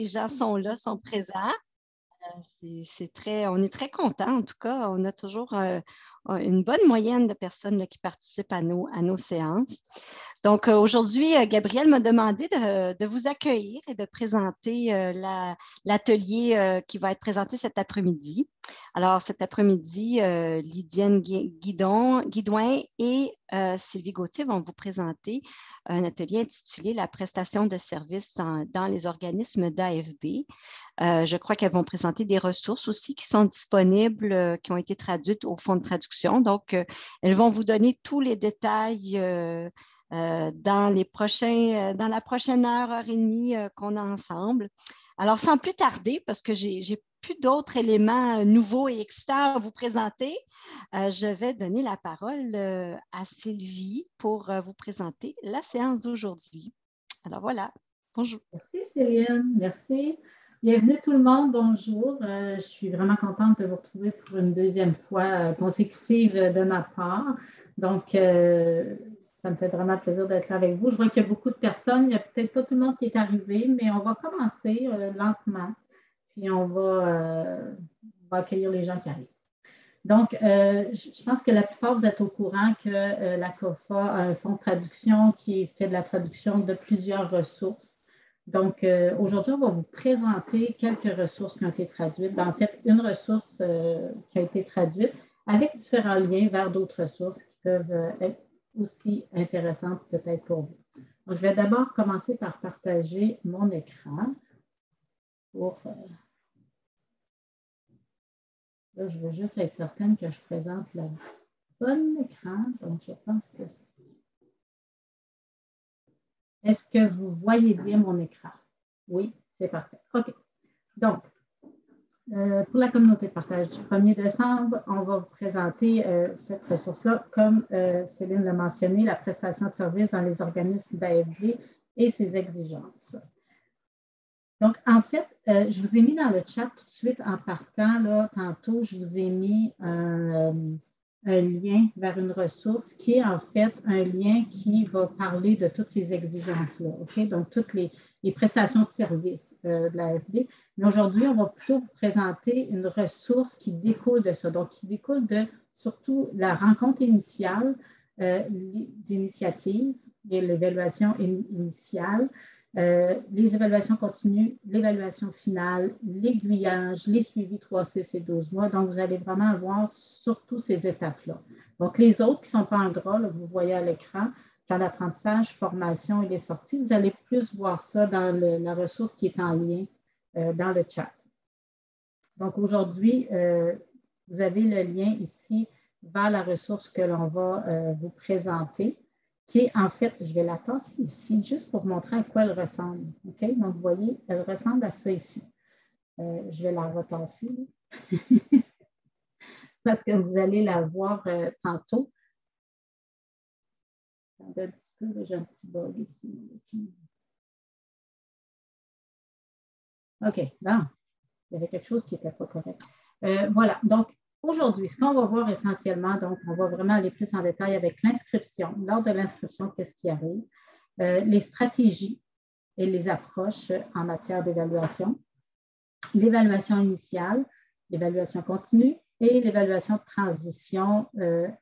les gens sont là, sont présents. On est très contents, en tout cas. On a toujours une bonne moyenne de personnes là, qui participent à nos séances. Donc, aujourd'hui, Gabrielle m'a demandé de vous accueillir et de présenter l'atelier qui va être présenté cet après-midi. Alors, cet après-midi, Lydiane Guidouin et Sylvie Gauthier vont vous présenter un atelier intitulé « La prestation de services dans les organismes d'AFB ». Je crois qu'elles vont présenter des ressources aussi qui sont disponibles, qui ont été traduites au fonds de traduction. Donc, elles vont vous donner tous les détails dans la prochaine heure et demie qu'on a ensemble. Alors, sans plus tarder, parce que j'ai plus d'autres éléments nouveaux et excitants à vous présenter, je vais donner la parole à Sylvie pour vous présenter la séance d'aujourd'hui. Alors voilà, bonjour. Merci Céline, merci. Bienvenue tout le monde, bonjour. Je suis vraiment contente de vous retrouver pour une deuxième fois consécutive de ma part. Donc, ça me fait vraiment plaisir d'être là avec vous. Je vois qu'il y a beaucoup de personnes, il n'y a peut-être pas tout le monde qui est arrivé, mais on va commencer lentement, puis on va accueillir les gens qui arrivent. Donc, je pense que la plupart, vous êtes au courant que la COFA a un fonds de traduction qui fait de la traduction de plusieurs ressources. Donc, aujourd'hui, on va vous présenter quelques ressources qui ont été traduites. En fait, une ressource qui a été traduite avec différents liens vers d'autres ressources qui peuvent être aussi intéressantes peut-être pour vous. Donc, je vais d'abord commencer par partager mon écran pour... Là, je veux juste être certaine que je présente le bon écran. Donc, je pense que c'est... Est-ce que vous voyez bien mon écran? Oui, c'est parfait. OK. Donc, pour la communauté de partage du 1er décembre, on va vous présenter cette ressource-là, comme Céline l'a mentionné, la prestation de services dans les organismes d'AFB et ses exigences. Donc, en fait, je vous ai mis dans le chat tout de suite en partant, là, tantôt, je vous ai mis un lien vers une ressource qui est en fait un lien qui va parler de toutes ces exigences-là, OK? Donc, toutes les prestations de services de l'AFB. Mais aujourd'hui, on va plutôt vous présenter une ressource qui découle de ça, donc qui découle de surtout la rencontre initiale, les initiatives et l'évaluation initiale, les évaluations continues, l'évaluation finale, l'aiguillage, les suivis 3, 6 et 12 mois. Donc, vous allez vraiment avoir surtout ces étapes-là. Donc, les autres qui ne sont pas en gras, là, vous voyez à l'écran, dans l'apprentissage, formation et les sorties, vous allez plus voir ça dans la ressource qui est en lien dans le chat. Donc, aujourd'hui, vous avez le lien ici vers la ressource que l'on va vous présenter, qui est en fait, je vais la tasser ici juste pour vous montrer à quoi elle ressemble. Okay? Donc, vous voyez, elle ressemble à ça ici. Je vais la retasser parce que vous allez la voir tantôt. Attendez un petit peu, j'ai un petit bug ici. OK, bon, il y avait quelque chose qui n'était pas correct. Voilà, donc aujourd'hui, ce qu'on va voir essentiellement, donc on va vraiment aller plus en détail avec l'inscription. Lors de l'inscription, qu'est-ce qui arrive? Les stratégies et les approches en matière d'évaluation, l'évaluation initiale, l'évaluation continue et l'évaluation de transition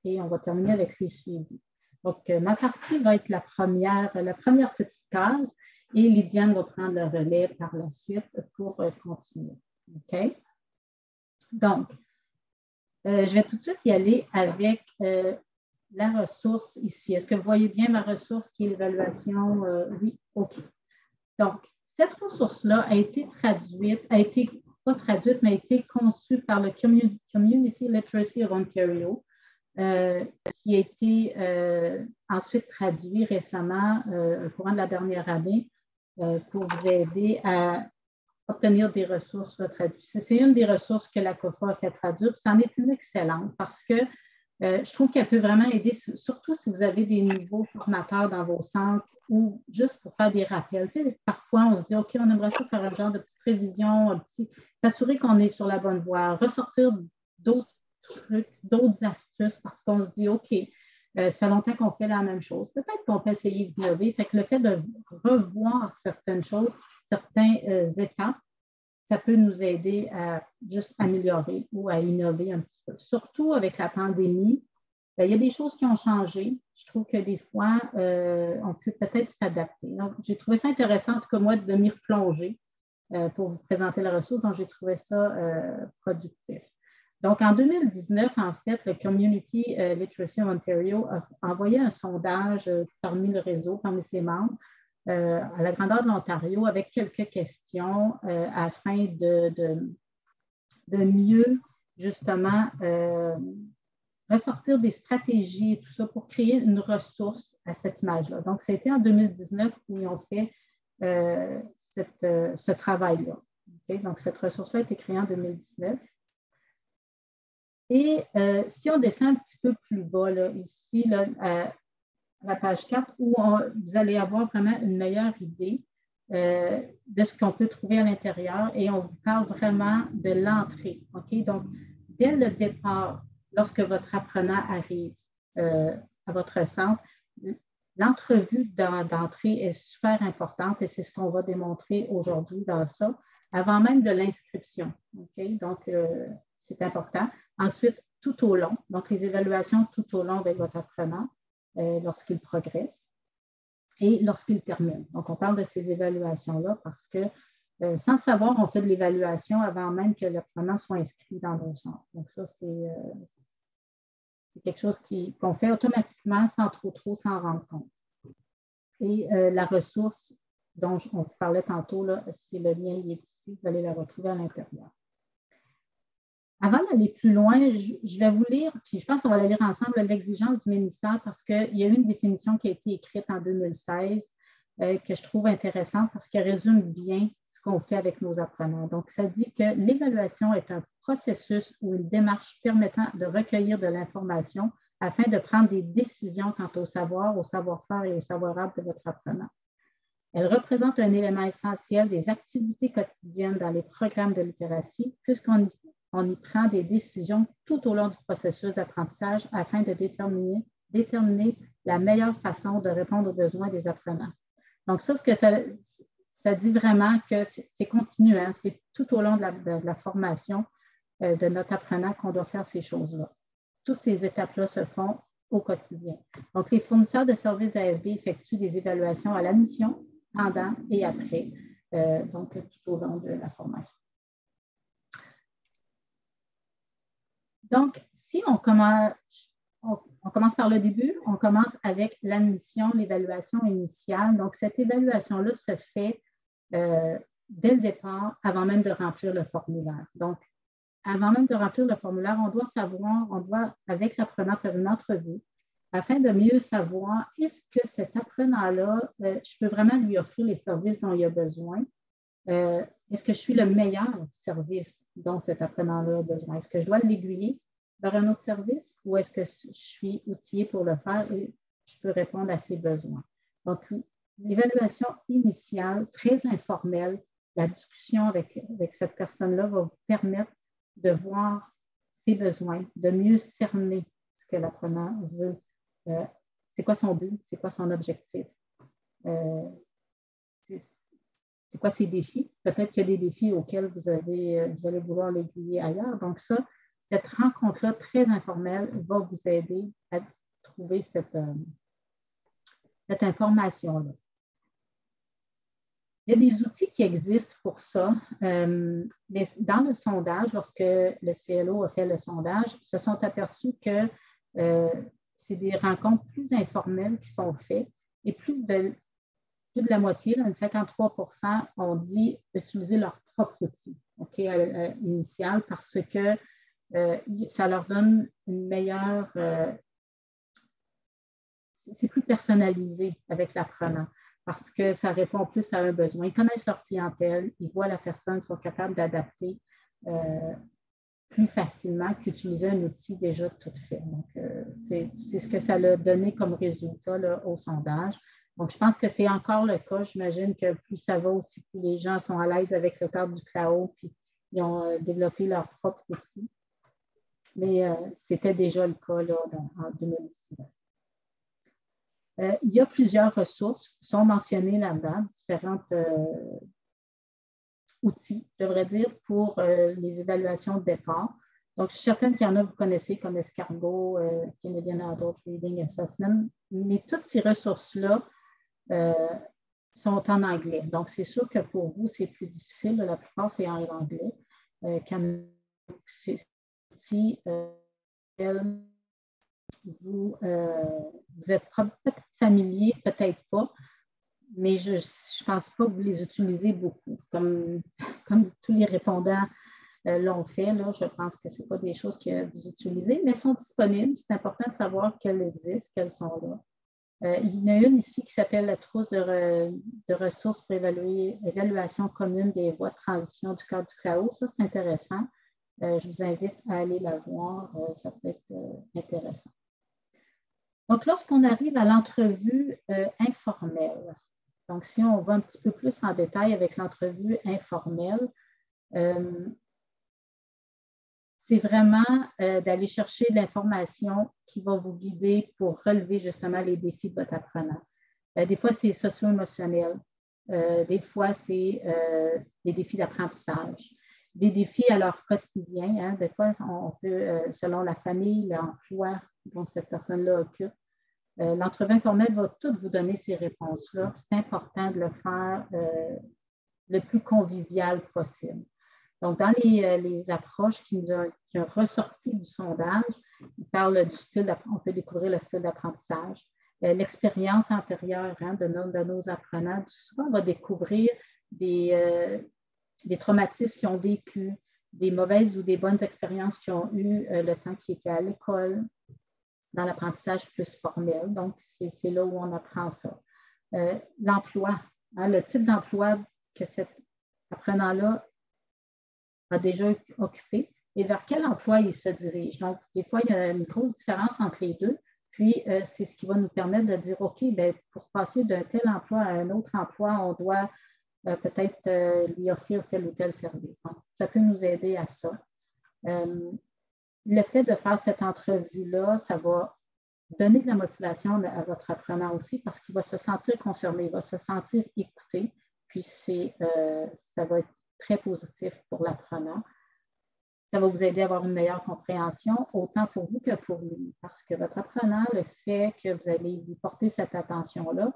et on va terminer avec les suivis. Donc, ma partie va être la première petite case et Lydiane va prendre le relais par la suite pour continuer. OK? Donc, je vais tout de suite y aller avec la ressource ici. Est-ce que vous voyez bien ma ressource qui est l'évaluation? Oui, OK. Donc, cette ressource-là a été pas traduite, mais a été conçue par le Community Literacy of Ontario, qui a été ensuite traduit récemment au courant de la dernière année pour vous aider à obtenir des ressources traduites. C'est une des ressources que la COFA a fait traduire. C'en est une excellente parce que je trouve qu'elle peut vraiment aider, surtout si vous avez des nouveaux formateurs dans vos centres ou juste pour faire des rappels. Tu sais, parfois, on se dit, OK, on aimerait ça faire un genre de petite révision, s'assurer qu'on est sur la bonne voie, ressortir d'autres trucs, d'autres astuces parce qu'on se dit, OK, ça fait longtemps qu'on fait la même chose. Peut-être qu'on peut essayer d'innover. Fait que le fait de revoir certaines choses, certains étapes, ça peut nous aider à juste améliorer ou à innover un petit peu. Surtout avec la pandémie, il y a des choses qui ont changé. Je trouve que des fois, on peut peut-être s'adapter. Donc, j'ai trouvé ça intéressant, en tout cas moi, de m'y replonger pour vous présenter la ressource. Donc, j'ai trouvé ça productif. Donc, en 2019, en fait, le Community Literacy Ontario a envoyé un sondage parmi le réseau, parmi ses membres, à la grandeur de l'Ontario avec quelques questions afin de mieux, justement, ressortir des stratégies et tout ça pour créer une ressource à cette image-là. Donc, c'était en 2019 où ils ont fait ce travail-là. Okay? Donc, cette ressource-là a été créée en 2019. Et si on descend un petit peu plus bas, là, ici, là, à la page 4, où vous allez avoir vraiment une meilleure idée de ce qu'on peut trouver à l'intérieur et on vous parle vraiment de l'entrée. Okay? Donc, dès le départ, lorsque votre apprenant arrive à votre centre, l'entrevue d'entrée est super importante et c'est ce qu'on va démontrer aujourd'hui dans ça, avant même de l'inscription. Okay? Donc, c'est important. Ensuite, tout au long, donc les évaluations tout au long avec votre apprenant lorsqu'il progresse et lorsqu'il termine. Donc, on parle de ces évaluations-là parce que sans savoir, on fait de l'évaluation avant même que l'apprenant soit inscrit dans nos centres. Donc, ça, c'est quelque chose qu'on fait automatiquement sans trop s'en rendre compte. Et la ressource dont on vous parlait tantôt, là, c'est le lien, il est ici, vous allez la retrouver à l'intérieur. Avant d'aller plus loin, je vais vous lire, puis je pense qu'on va la lire ensemble, l'exigence du ministère, parce qu'il y a eu une définition qui a été écrite en 2016 que je trouve intéressante parce qu'elle résume bien ce qu'on fait avec nos apprenants. Donc, ça dit que l'évaluation est un processus ou une démarche permettant de recueillir de l'information afin de prendre des décisions quant au savoir, au savoir-faire et au savoir-être de votre apprenant. Elle représente un élément essentiel des activités quotidiennes dans les programmes de littératie, puisqu'on y prend des décisions tout au long du processus d'apprentissage afin de déterminer la meilleure façon de répondre aux besoins des apprenants. Donc, ça, ce que ça dit vraiment que c'est continu, hein? C'est tout au long de la formation de notre apprenant qu'on doit faire ces choses-là. Toutes ces étapes-là se font au quotidien. Donc, les fournisseurs de services AFB effectuent des évaluations à l'admission, pendant et après, donc tout au long de la formation. Donc, si on commence par le début, on commence avec l'admission, l'évaluation initiale. Donc, cette évaluation-là se fait dès le départ, avant même de remplir le formulaire. Donc, avant même de remplir le formulaire, on doit, avec l'apprenant, faire une entrevue afin de mieux savoir est-ce que cet apprenant-là, je peux vraiment lui offrir les services dont il a besoin. Est-ce que je suis le meilleur service dont cet apprenant-là a besoin? Est-ce que je dois l'aiguiller vers un autre service ou est-ce que je suis outillée pour le faire et je peux répondre à ses besoins? Donc, l'évaluation initiale, très informelle, la discussion avec cette personne-là va vous permettre de voir ses besoins, de mieux cerner ce que l'apprenant veut. C'est quoi son but? C'est quoi son objectif? C'est quoi ses défis? Peut-être qu'il y a des défis auxquels vous allez vouloir l'aiguiller ailleurs. Donc ça, cette rencontre-là très informelle va vous aider à trouver cette information-là. Il y a des outils qui existent pour ça, mais dans le sondage, lorsque le CLO a fait le sondage, ils se sont aperçus que c'est des rencontres plus informelles qui sont faites et plus de la moitié, là, 53 %, ont dit utiliser leur propre outil initial parce que ça leur donne une meilleure... c'est plus personnalisé avec l'apprenant parce que ça répond plus à un besoin. Ils connaissent leur clientèle, ils voient la personne, ils sont capables d'adapter plus facilement qu'utiliser un outil déjà tout fait. Donc, c'est ce que ça a donné comme résultat là, au sondage. Donc, je pense que c'est encore le cas. J'imagine que plus ça va aussi, plus les gens sont à l'aise avec le cadre du cloud, puis ils ont développé leur propre outil. Mais c'était déjà le cas là, en 2019. Il y a plusieurs ressources qui sont mentionnées là-dedans, différentes outils, je devrais dire, pour les évaluations de départ. Donc, je suis certaine qu'il y en a que vous connaissez comme Escargot, Canadian Adult Reading Assessment, mais toutes ces ressources-là sont en anglais. Donc, c'est sûr que pour vous, c'est plus difficile. La plupart, c'est en anglais. Si vous êtes peut-être familier, peut-être pas, mais je ne pense pas que vous les utilisez beaucoup. Comme tous les répondants l'ont fait, là, je pense que ce n'est pas des choses que vous utilisez, mais sont disponibles. C'est important de savoir qu'elles existent, qu'elles sont là. Il y en a une ici qui s'appelle la trousse de ressources pour évaluation commune des voies de transition du cadre du CLAO. Ça, c'est intéressant. Je vous invite à aller la voir. Ça peut être intéressant. Donc, lorsqu'on arrive à l'entrevue informelle, donc si on va un petit peu plus en détail avec l'entrevue informelle, c'est vraiment d'aller chercher l'information qui va vous guider pour relever justement les défis de votre apprenant. Des fois, c'est socio-émotionnel. Des fois, c'est des défis d'apprentissage. Des défis à leur quotidien. Hein. Des fois, on peut, selon la famille, l'emploi dont cette personne-là occupe. L'entrevue informelle va tout vous donner ces réponses-là. C'est important de le faire le plus convivial possible. Donc, dans les approches qui ont ressorti du sondage, il parle du style, on peut découvrir le style d'apprentissage, l'expérience antérieure de nos apprenants. Souvent, on va découvrir des traumatismes qu'ils ont vécu, des mauvaises ou des bonnes expériences qu'ils ont eues le temps qu'ils étaient à l'école, dans l'apprentissage plus formel. Donc, c'est là où on apprend ça. L'emploi, le type d'emploi que cet apprenant-là a déjà occupé et vers quel emploi il se dirige. Donc, des fois, il y a une grosse différence entre les deux. Puis, c'est ce qui va nous permettre de dire, OK, bien, pour passer d'un tel emploi à un autre emploi, on doit peut-être lui offrir tel ou tel service. Donc, ça peut nous aider à ça. Le fait de faire cette entrevue-là, ça va donner de la motivation à votre apprenant aussi parce qu'il va se sentir concerné, il va se sentir écouté. Puis, ça va être très positif pour l'apprenant. Ça va vous aider à avoir une meilleure compréhension, autant pour vous que pour lui, parce que votre apprenant, le fait que vous allez lui porter cette attention-là,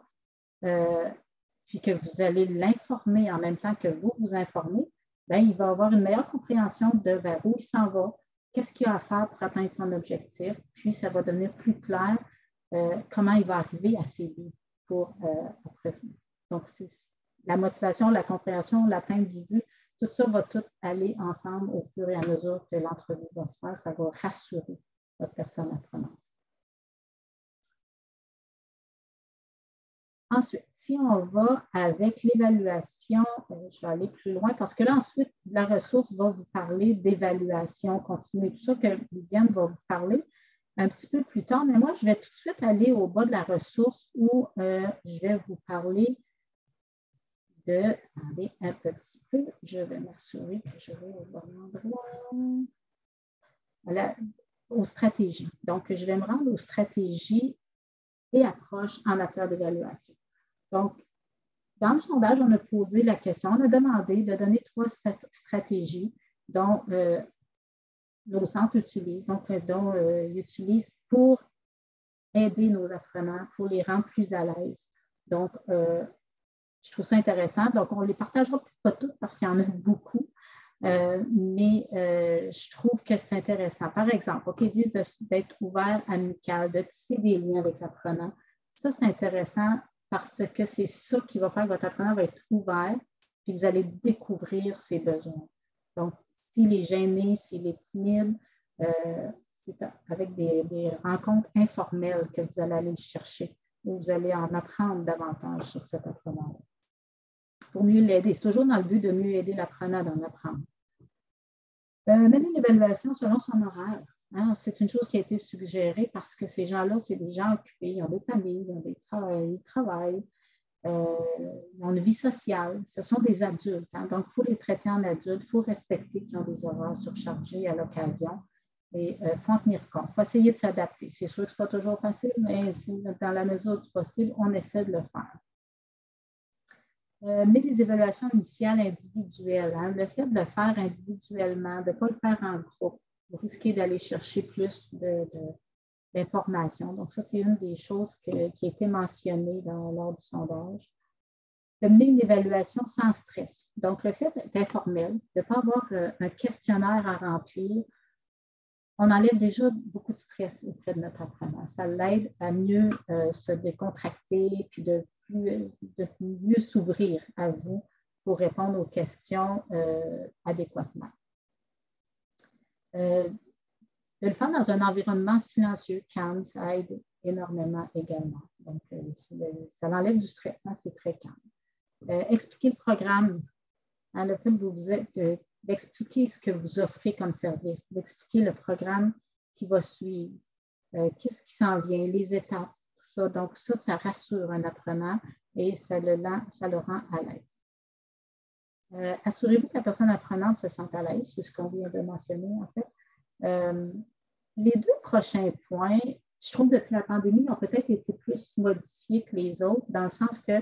puis que vous allez l'informer en même temps que vous vous informez, bien, il va avoir une meilleure compréhension de vers où il s'en va, qu'est-ce qu'il a à faire pour atteindre son objectif, puis ça va devenir plus clair comment il va arriver à ses buts pour après ça. Donc, c'est la motivation, la compréhension, l'atteinte du but, tout ça va tout aller ensemble au fur et à mesure que l'entrevue va se faire. Ça va rassurer votre personne apprenante. Ensuite, si on va avec l'évaluation, je vais aller plus loin parce que là, ensuite, la ressource va vous parler d'évaluation continue. Tout ça que Lydiane va vous parler un petit peu plus tard. Mais moi, je vais tout de suite aller au bas de la ressource où je vais vous parler attendez un petit peu, je vais m'assurer que je vais au bon endroit. Voilà, aux stratégies. Donc, je vais me rendre aux stratégies et approches en matière d'évaluation. Donc, dans le sondage, on a posé la question, on a demandé de donner 3 stratégies dont nos centres utilisent, donc dont ils utilisent pour aider nos apprenants, pour les rendre plus à l'aise. Donc, je trouve ça intéressant. Donc, on ne les partagera peut-être pas toutes parce qu'il y en a beaucoup, mais je trouve que c'est intéressant. Par exemple, ils disent d'être ouvert, amical, de tisser des liens avec l'apprenant. Ça, c'est intéressant parce que c'est ça qui va faire que votre apprenant va être ouvert et vous allez découvrir ses besoins. Donc, s'il est gêné, s'il est timide, c'est avec des rencontres informelles que vous allez aller le chercher, où vous allez en apprendre davantage sur cet apprenant-là. Pour mieux l'aider. C'est toujours dans le but de mieux aider l'apprenant d'en apprendre. Mener l'évaluation selon son horaire. Hein, c'est une chose qui a été suggérée parce que ces gens-là, c'est des gens occupés, ils ont des familles, ils travaillent, ils ont une vie sociale. Ce sont des adultes. Hein, donc, il faut les traiter en adultes, il faut respecter qu'ils ont des horaires surchargés à l'occasion et il faut en tenir compte. Il faut essayer de s'adapter. C'est sûr que ce n'est pas toujours facile, mais dans la mesure du possible, on essaie de le faire. Mais des évaluations initiales individuelles, hein, le fait de le faire individuellement, de ne pas le faire en groupe, vous risquez d'aller chercher plus d'informations. Donc, ça, c'est une des choses qui a été mentionnée lors du sondage. De mener une évaluation sans stress. Donc, le fait d'être informel, de ne pas avoir un questionnaire à remplir, on enlève déjà beaucoup de stress auprès de notre apprenant. Ça l'aide à mieux se décontracter puis de mieux s'ouvrir à vous pour répondre aux questions adéquatement. De le faire dans un environnement silencieux, calme, ça aide énormément également. Donc, ça enlève du stress, hein, c'est très calme. Expliquer le programme, hein, le fait d'expliquer ce que vous offrez comme service, d'expliquer le programme qui va suivre, qu'est-ce qui s'en vient, les étapes, tout ça. Donc, ça rassure un apprenant et ça le rend à l'aise. Assurez-vous que la personne apprenante se sente à l'aise, c'est ce qu'on vient de mentionner en fait. Les deux prochains points, je trouve depuis la pandémie, ont peut-être été plus modifiés que les autres, dans le sens que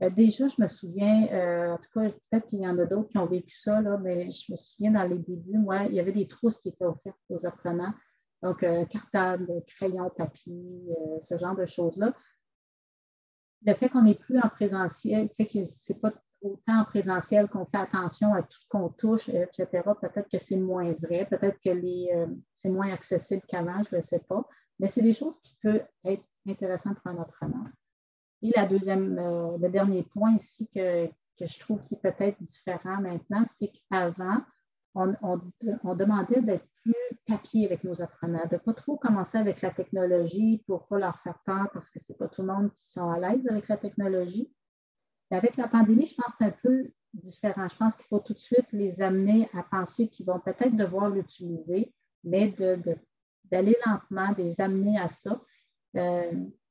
déjà, je me souviens, en tout cas, peut-être qu'il y en a d'autres qui ont vécu ça, là, mais je me souviens dans les débuts, moi, il y avait des trousses qui étaient offertes aux apprenants, donc cartable, crayon, papier, ce genre de choses-là. Le fait qu'on n'est plus en présentiel, tu sais, que ce n'est pas autant en présentiel qu'on fait attention à tout ce qu'on touche, etc., peut-être que c'est moins vrai, peut-être que c'est moins accessible qu'avant, je ne sais pas, mais c'est des choses qui peuvent être intéressantes pour un apprenant. Et le dernier point ici que je trouve qui est peut-être différent maintenant, c'est qu'avant, on demandait d'être plus papier avec nos apprenants, de ne pas trop commencer avec la technologie pour ne pas leur faire peur parce que ce n'est pas tout le monde qui sont à l'aise avec la technologie. Et avec la pandémie, je pense que c'est un peu différent. Je pense qu'il faut tout de suite les amener à penser qu'ils vont peut-être devoir l'utiliser, mais d'aller lentement, de les amener à ça.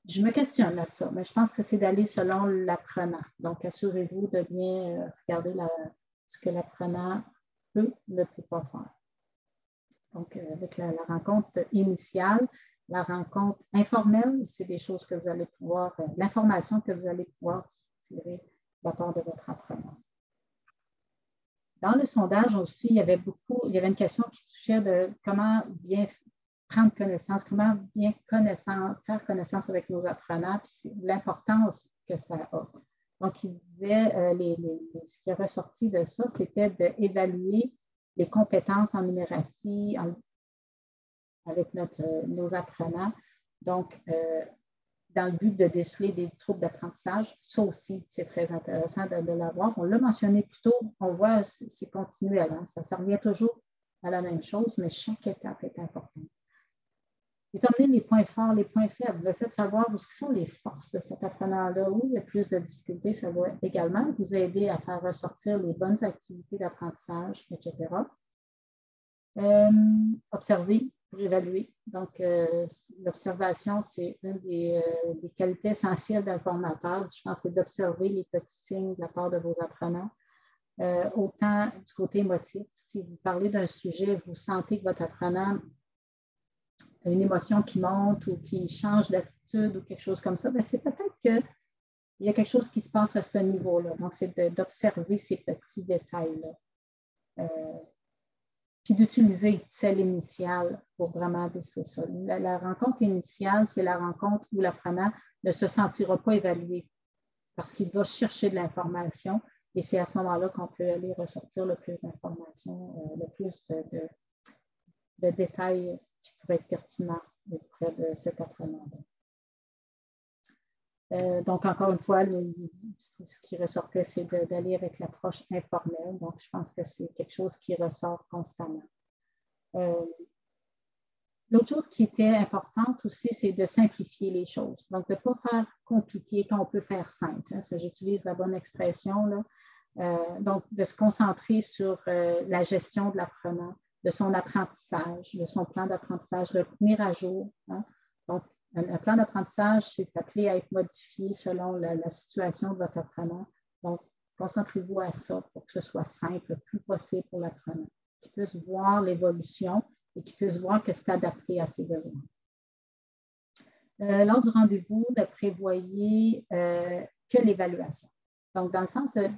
Je me questionne à ça, mais je pense que c'est d'aller selon l'apprenant. Donc, assurez-vous de bien regarder ce que l'apprenant peut, ne peut pas faire. Donc, avec la rencontre initiale, la rencontre informelle, c'est des choses que vous allez pouvoir, l'information que vous allez pouvoir tirer de la part de votre apprenant. Dans le sondage aussi, il y avait une question qui touchait de comment bien prendre connaissance, comment bien faire connaissance avec nos apprenants, puis l'importance que ça a. Donc, il disait, ce qui est ressorti de ça, c'était d'évaluer les compétences en numératie avec nos apprenants. Donc, dans le but de déceler des troubles d'apprentissage, ça aussi, c'est très intéressant de l'avoir. On l'a mentionné plus tôt, on voit, c'est continuel, hein, ça revient toujours à la même chose, mais chaque étape est importante. Déterminer les points forts, les points faibles, le fait de savoir où sont les forces de cet apprenant-là, où il y a plus de difficultés, ça va également vous aider à faire ressortir les bonnes activités d'apprentissage, etc. Observer pour évaluer. Donc, l'observation, c'est une des qualités essentielles d'un formateur. Je pense que c'est d'observer les petits signes de la part de vos apprenants. Autant du côté émotif, si vous parlez d'un sujet, vous sentez que votre apprenant a une émotion qui monte ou qui change d'attitude ou quelque chose comme ça, c'est peut-être qu'il y a quelque chose qui se passe à ce niveau-là. Donc, c'est d'observer ces petits détails-là. Puis d'utiliser celle initiale pour vraiment déceler ça. La rencontre initiale, c'est la rencontre où l'apprenant ne se sentira pas évalué parce qu'il va chercher de l'information et c'est à ce moment-là qu'on peut aller ressortir le plus d'informations, le plus de détails qui pourraient être pertinents auprès de cet apprenant-là. Donc, encore une fois, ce qui ressortait, c'est d'aller avec l'approche informelle. Donc, je pense que c'est quelque chose qui ressort constamment. L'autre chose qui était importante aussi, c'est de simplifier les choses. Donc, de ne pas faire compliqué quand on peut faire simple. Hein, j'utilise la bonne expression, là. Donc, de se concentrer sur la gestion de l'apprenant, de son apprentissage, de son plan d'apprentissage, le tenir à jour. Hein. Donc, un plan d'apprentissage, c'est appelé à être modifié selon la situation de votre apprenant. Donc, concentrez-vous à ça pour que ce soit simple, le plus possible pour l'apprenant, qu'il puisse voir l'évolution et qu'il puisse voir que c'est adapté à ses besoins. Lors du rendez-vous, ne prévoyez que l'évaluation. Donc, dans le sens de ne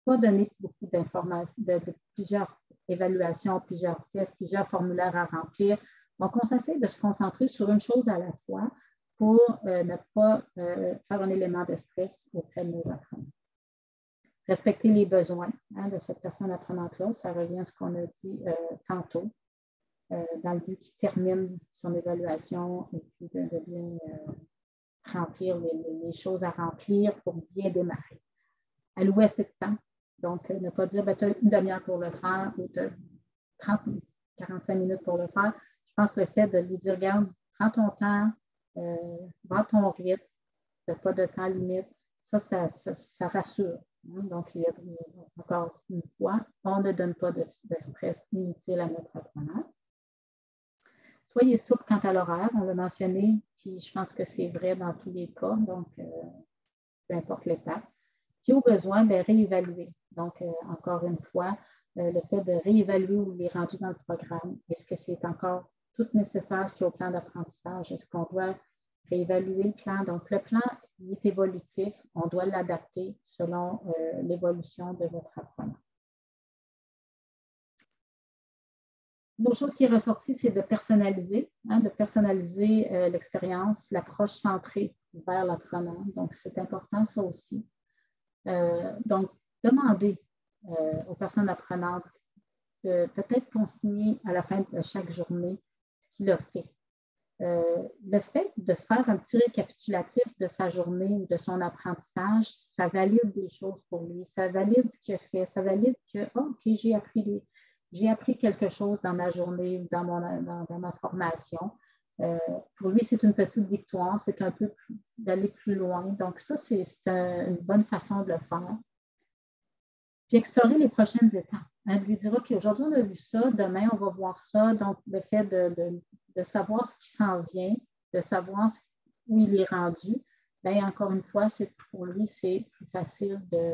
pas donner beaucoup d'informations, de plusieurs évaluations, plusieurs tests, plusieurs formulaires à remplir. Donc, on essaie de se concentrer sur une chose à la fois pour ne pas faire un élément de stress auprès de nos apprenants. Respecter les besoins de cette personne apprenante-là, ça revient à ce qu'on a dit tantôt, dans le but qu'il termine son évaluation et puis de bien remplir les choses à remplir pour bien démarrer. Allouer assez de temps. Donc, ne pas dire, tu as une demi-heure pour le faire ou tu as 30, 45 minutes pour le faire. Je pense que le fait de lui dire, regarde, prends ton temps, va à ton rythme, tu n'as pas de temps limite, ça rassure. Donc, encore une fois, on ne donne pas de stress inutile à notre apprenant. Soyez souple quant à l'horaire, on l'a mentionné, puis je pense que c'est vrai dans tous les cas, donc peu importe l'étape. Puis au besoin, réévaluer. Donc, encore une fois, le fait de réévaluer où il est rendu dans le programme, est-ce que c'est encore tout nécessaire ce qui est au plan d'apprentissage? Est-ce qu'on doit réévaluer le plan? Donc, le plan il est évolutif, on doit l'adapter selon l'évolution de votre apprenant. Une autre chose qui est ressortie, c'est de personnaliser l'expérience, l'approche centrée vers l'apprenant. Donc, c'est important, ça aussi. Donc, demandez aux personnes apprenantes de peut-être consigner à la fin de chaque journée ce qu'il a fait. Le fait de faire un petit récapitulatif de sa journée ou de son apprentissage, ça valide des choses pour lui. Ça valide ce qu'il a fait. Ça valide que, OK, j'ai appris quelque chose dans ma journée ou dans ma formation. Pour lui, c'est une petite victoire. C'est un peu d'aller plus loin. Donc, ça, c'est une bonne façon de le faire. Puis explorer les prochaines étapes. De lui dire, OK, aujourd'hui, on a vu ça, demain, on va voir ça. Donc, le fait de savoir ce qui s'en vient, de savoir où il est rendu, encore une fois, pour lui, c'est plus facile de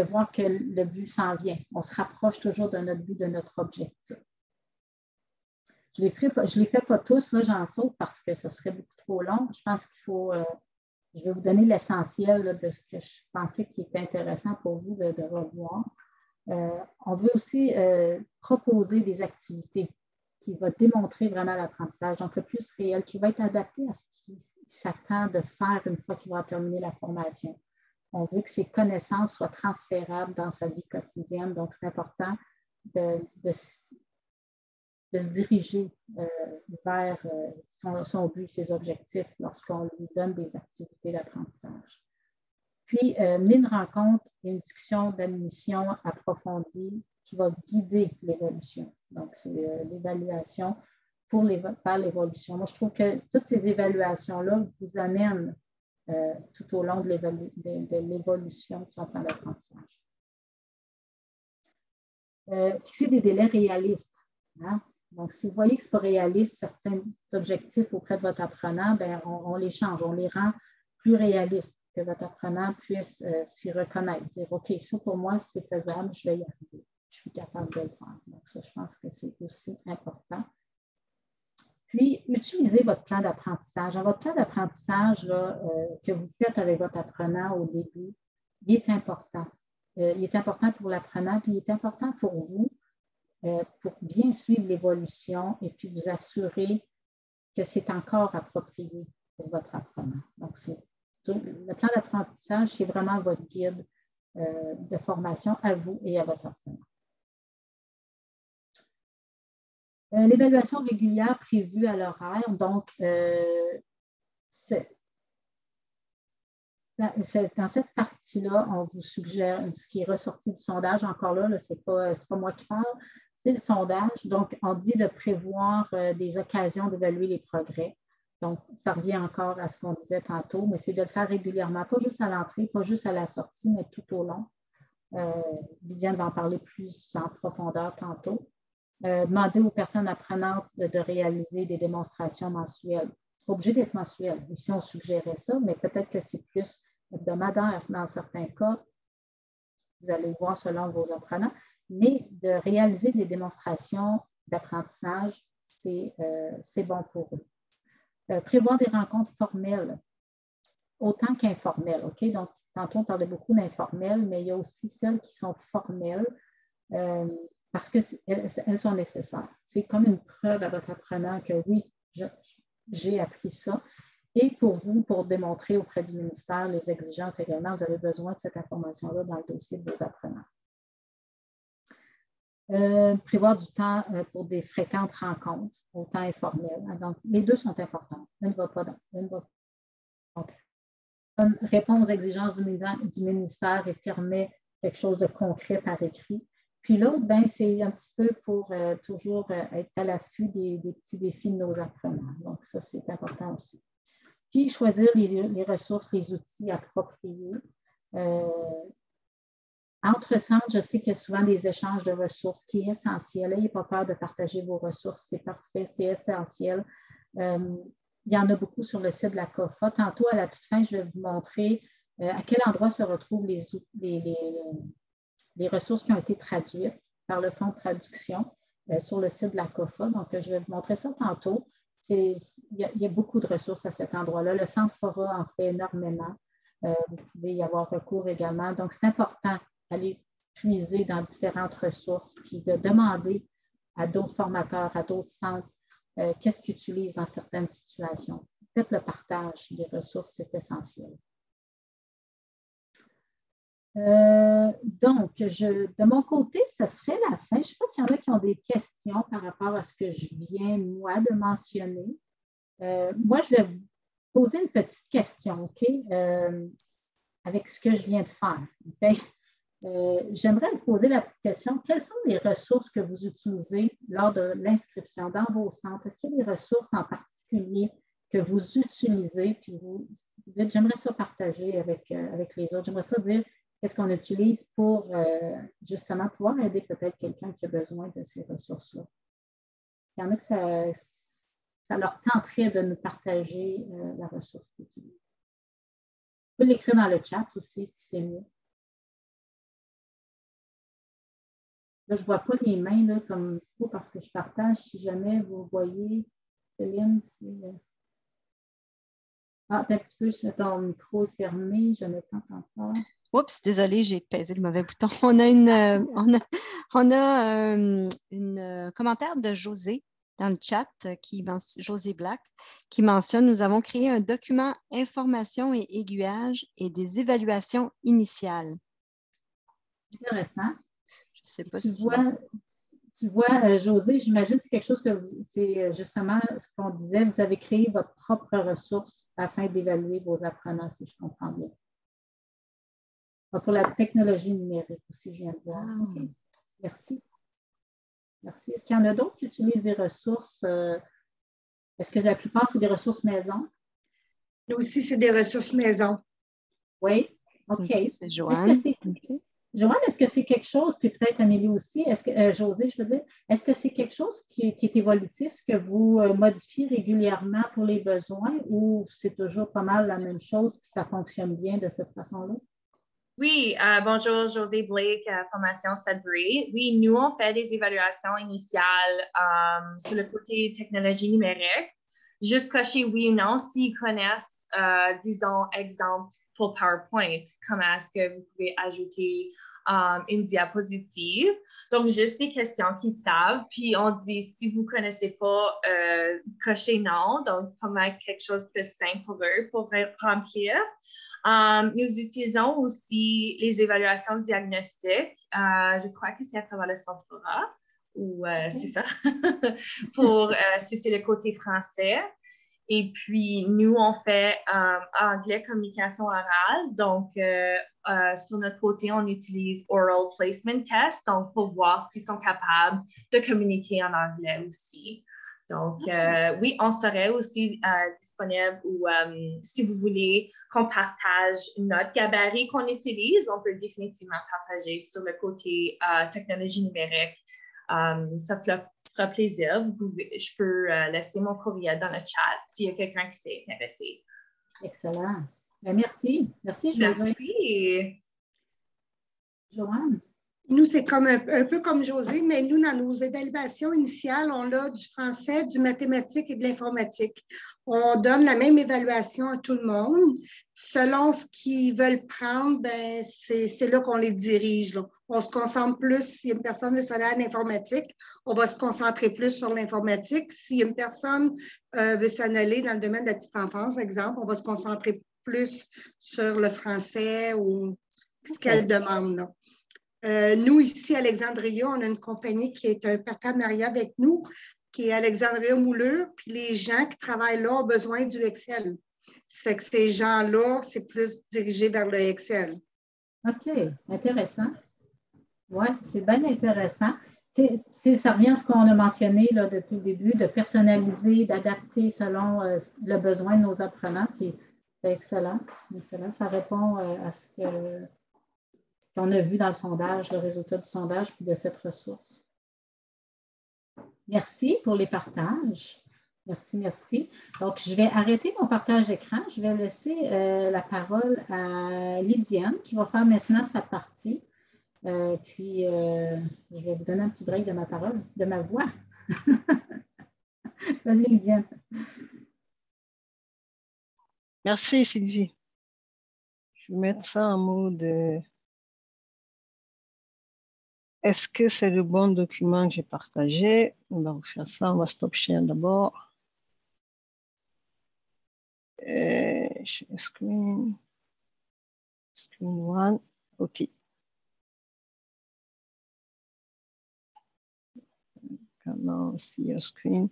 voir que le but s'en vient. On se rapproche toujours de notre but, de notre objectif. Je ne les fais pas tous, là, j'en saute parce que ce serait beaucoup trop long. Je pense qu'il faut... je vais vous donner l'essentiel de ce que je pensais qui était intéressant pour vous de revoir. On veut aussi proposer des activités qui vont démontrer vraiment l'apprentissage, donc le plus réel, qui va être adapté à ce qu'il s'attend de faire une fois qu'il va terminer la formation. On veut que ses connaissances soient transférables dans sa vie quotidienne, donc c'est important de se diriger vers son but, ses objectifs lorsqu'on lui donne des activités d'apprentissage. Puis, mener une rencontre et une discussion d'admission approfondie qui va guider l'évolution. Donc, c'est l'évaluation par l'évolution. Moi, je trouve que toutes ces évaluations-là vous amènent tout au long de l'évolution de son plan d'apprentissage. Fixer des délais réalistes. Hein? Donc, si vous voyez que ce n'est pas réaliste, certains objectifs auprès de votre apprenant, on les change, on les rend plus réalistes, que votre apprenant puisse s'y reconnaître, dire, OK, ça pour moi, c'est faisable, je vais y arriver, je suis capable de le faire. Donc, ça, je pense que c'est aussi important. Puis, utilisez votre plan d'apprentissage. Dans votre plan d'apprentissage que vous faites avec votre apprenant au début, il est important. Il est important pour l'apprenant, puis il est important pour vous pour bien suivre l'évolution et puis vous assurer que c'est encore approprié pour votre apprenant. Donc, le plan d'apprentissage, c'est vraiment votre guide de formation à vous et à votre apprenant. L'évaluation régulière prévue à l'horaire, donc, dans cette partie-là, on vous suggère ce qui est ressorti du sondage. Encore là, ce n'est pas moi qui parle, c'est le sondage. Donc, on dit de prévoir des occasions d'évaluer les progrès. Donc, ça revient encore à ce qu'on disait tantôt, mais c'est de le faire régulièrement, pas juste à l'entrée, pas juste à la sortie, mais tout au long. Lydiane va en parler plus en profondeur tantôt. Demander aux personnes apprenantes de réaliser des démonstrations mensuelles. Ce n'est pas obligé d'être mensuel. Ici, on suggérait ça, mais peut-être que c'est plus hebdomadaire dans certains cas. Vous allez voir selon vos apprenants. Mais de réaliser des démonstrations d'apprentissage, c'est bon pour eux. Prévoir des rencontres formelles. autant qu'informelles. OK? Donc, tantôt, on parlait beaucoup d'informelles, mais il y a aussi celles qui sont formelles parce qu'elles sont nécessaires. C'est comme une preuve à votre apprenant que oui, j'ai appris ça. Et pour vous, pour démontrer auprès du ministère les exigences également, vous avez besoin de cette information-là dans le dossier de vos apprenants. Prévoir du temps pour des fréquentes rencontres, au temps informel. Donc, les deux sont importants. Une ne va pas dans. Donc, répond aux exigences du ministère et permet quelque chose de concret par écrit. Puis l'autre, ben, c'est un petit peu pour toujours être à l'affût des petits défis de nos apprenants. Donc, ça, c'est important aussi. Puis, choisir les ressources, les outils appropriés. Entre centres, je sais qu'il y a souvent des échanges de ressources qui est essentiel. N'ayez pas peur de partager vos ressources, c'est parfait, c'est essentiel. Il y en a beaucoup sur le site de la COFA. Tantôt, à la toute fin, je vais vous montrer à quel endroit se retrouvent les ressources qui ont été traduites par le fonds de traduction sur le site de la COFA. Donc, je vais vous montrer ça tantôt. Il y a beaucoup de ressources à cet endroit-là. Le Centre Fora en fait énormément. Vous pouvez y avoir recours également. Donc, c'est important d'aller puiser dans différentes ressources, puis de demander à d'autres formateurs, à d'autres centres, qu'est-ce qu'ils utilisent dans certaines situations. Peut-être le partage des ressources, c'est essentiel. Donc, de mon côté, ce serait la fin. Je ne sais pas s'il y en a qui ont des questions par rapport à ce que je viens, moi, de mentionner. Moi, je vais vous poser une petite question, OK, avec ce que je viens de faire. Okay? J'aimerais vous poser la petite question. Quelles sont les ressources que vous utilisez lors de l'inscription dans vos centres? Est-ce qu'il y a des ressources en particulier que vous utilisez, puis vous dites, j'aimerais ça partager avec les autres. J'aimerais ça dire qu'est-ce qu'on utilise pour justement pouvoir aider peut-être quelqu'un qui a besoin de ces ressources-là. Il y en a que ça leur tenterait de nous partager la ressource qu'ils utilisent. Vous pouvez l'écrire dans le chat aussi, si c'est mieux. Là, je ne vois pas les mains là, comme il faut parce que je partage. Si jamais vous voyez, Céline, un petit peu, ton micro est fermé, je ne t'entends pas. Oups, désolée, j'ai pesé le mauvais bouton. On a un commentaire de José dans le chat, José Black, qui mentionne « Nous avons créé un document information et aiguillage et des évaluations initiales. » Intéressant. Je ne sais pas Tu vois, José, j'imagine que c'est quelque chose que c'est justement ce qu'on disait, vous avez créé votre propre ressource afin d'évaluer vos apprenants, si je comprends bien. Pour la technologie numérique aussi, je viens de voir. Okay. Merci. Merci. Est-ce qu'il y en a d'autres qui utilisent des ressources? Est-ce que la plupart, c'est des ressources maison? Nous aussi, c'est des ressources maison. Oui. OK. C'est Joanne. Joanne, est-ce que c'est quelque chose, puis peut-être Amélie aussi, José, je veux dire, est-ce que c'est quelque chose qui est évolutif, ce que vous modifiez régulièrement pour les besoins ou c'est toujours pas mal la même chose puis ça fonctionne bien de cette façon-là? Oui, bonjour, José Blake, Formation Sudbury. Oui, nous, on fait des évaluations initiales sur le côté technologie numérique. Juste cocher oui ou non s'ils connaissent, disons, exemple pour PowerPoint, comment est-ce que vous pouvez ajouter une diapositive. Donc, juste des questions qu'ils savent. Puis, on dit, si vous ne connaissez pas, cochez non. Donc, vraiment quelque chose de plus simple pour eux pour remplir. Nous utilisons aussi les évaluations diagnostiques. Je crois que c'est à travers le Centre Fora. Ou c'est ça, pour si c'est le côté français. Et puis, nous, on fait anglais communication orale. Donc, sur notre côté, on utilise Oral Placement Test, donc pour voir s'ils sont capables de communiquer en anglais aussi. Donc, oui, on serait aussi disponible ou si vous voulez qu'on partage notre gabarit qu'on utilise, on peut définitivement partager sur le côté technologie numérique. Ça fera plaisir. Je peux laisser mon courriel dans le chat s'il y a quelqu'un qui s'est intéressé. Excellent. Bien, merci. Merci, José. Merci. Joanne? Nous, c'est comme un peu comme José, mais nous, dans nos évaluations initiales, on a du français, du mathématique et de l'informatique. On donne la même évaluation à tout le monde. Selon ce qu'ils veulent prendre, ben, c'est là qu'on les dirige, là. On se concentre plus, si une personne veut s'aller en informatique, on va se concentrer plus sur l'informatique. Si une personne veut s'en aller dans le domaine de la petite enfance, exemple, on va se concentrer plus sur le français ou ce qu'elle demande, là. Nous, ici, à Alexandria, on a une compagnie qui est un partenariat avec nous, qui est Alexandria Moulure, puis les gens qui travaillent là ont besoin du Excel. Ça fait que ces gens-là, c'est plus dirigé vers le Excel. OK, intéressant. Oui, c'est bien intéressant. Ça revient à ce qu'on a mentionné là, depuis le début, de personnaliser, d'adapter selon le besoin de nos apprenants. Puis c'est excellent. Excellent. Ça répond à ce qu'on a vu dans le sondage, le résultat du sondage, puis de cette ressource. Merci pour les partages. Merci, merci. Donc, je vais arrêter mon partage d'écran. Je vais laisser la parole à Lydiane qui va faire maintenant sa partie. Puis, je vais vous donner un petit break de ma parole, de ma voix. Vas-y, Lydiane. Merci, Sylvie. Je vais mettre ça en mode... Est-ce que c'est le bon document que j'ai partagé? On va refaire ça. On va stop share d'abord. Screen 1. OK. Comment see screen?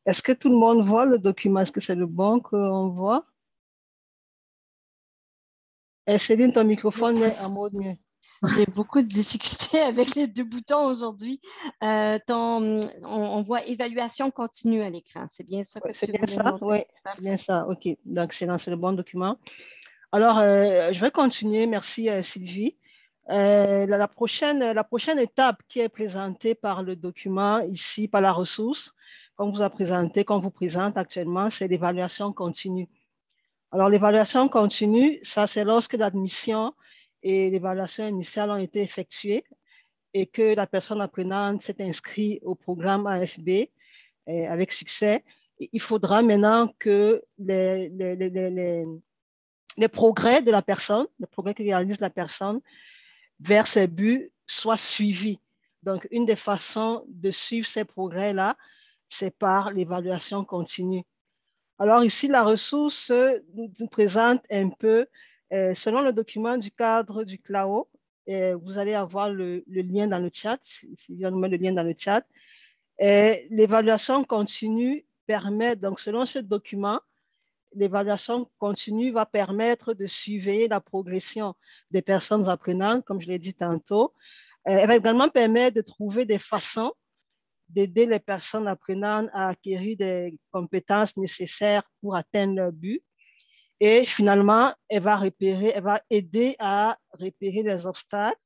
Est-ce que tout le monde voit le document? Est-ce que c'est le bon qu'on voit? Céline, ton microphone est en mode mieux. J'ai beaucoup de difficultés avec les deux boutons aujourd'hui. On voit évaluation continue à l'écran. C'est bien ça que c'est tu bien voulais ça? montrer? Oui, c'est bien ça. OK. Donc, c'est le bon document. Alors, je vais continuer. Merci, Sylvie. La prochaine étape qui est présentée par le document ici, par la ressource, qu'on vous présente actuellement, c'est l'évaluation continue. Alors, l'évaluation continue, ça, c'est lorsque l'admission et l'évaluation initiale ont été effectuées et que la personne apprenante s'est inscrite au programme AFB avec succès. Il faudra maintenant que les progrès de la personne, les progrès que réalise la personne vers ses buts soient suivis. Donc, une des façons de suivre ces progrès-là, c'est par l'évaluation continue. Alors ici, la ressource nous présente un peu, selon le document du cadre du CLAO, vous allez avoir le lien dans le chat, si on met le lien dans le chat. L'évaluation continue permet, donc selon ce document, l'évaluation continue va permettre de suivre la progression des personnes apprenantes, comme je l'ai dit tantôt. Elle va également permettre de trouver des façons d'aider les personnes apprenantes à acquérir des compétences nécessaires pour atteindre leur but. Et finalement, elle va aider à repérer les obstacles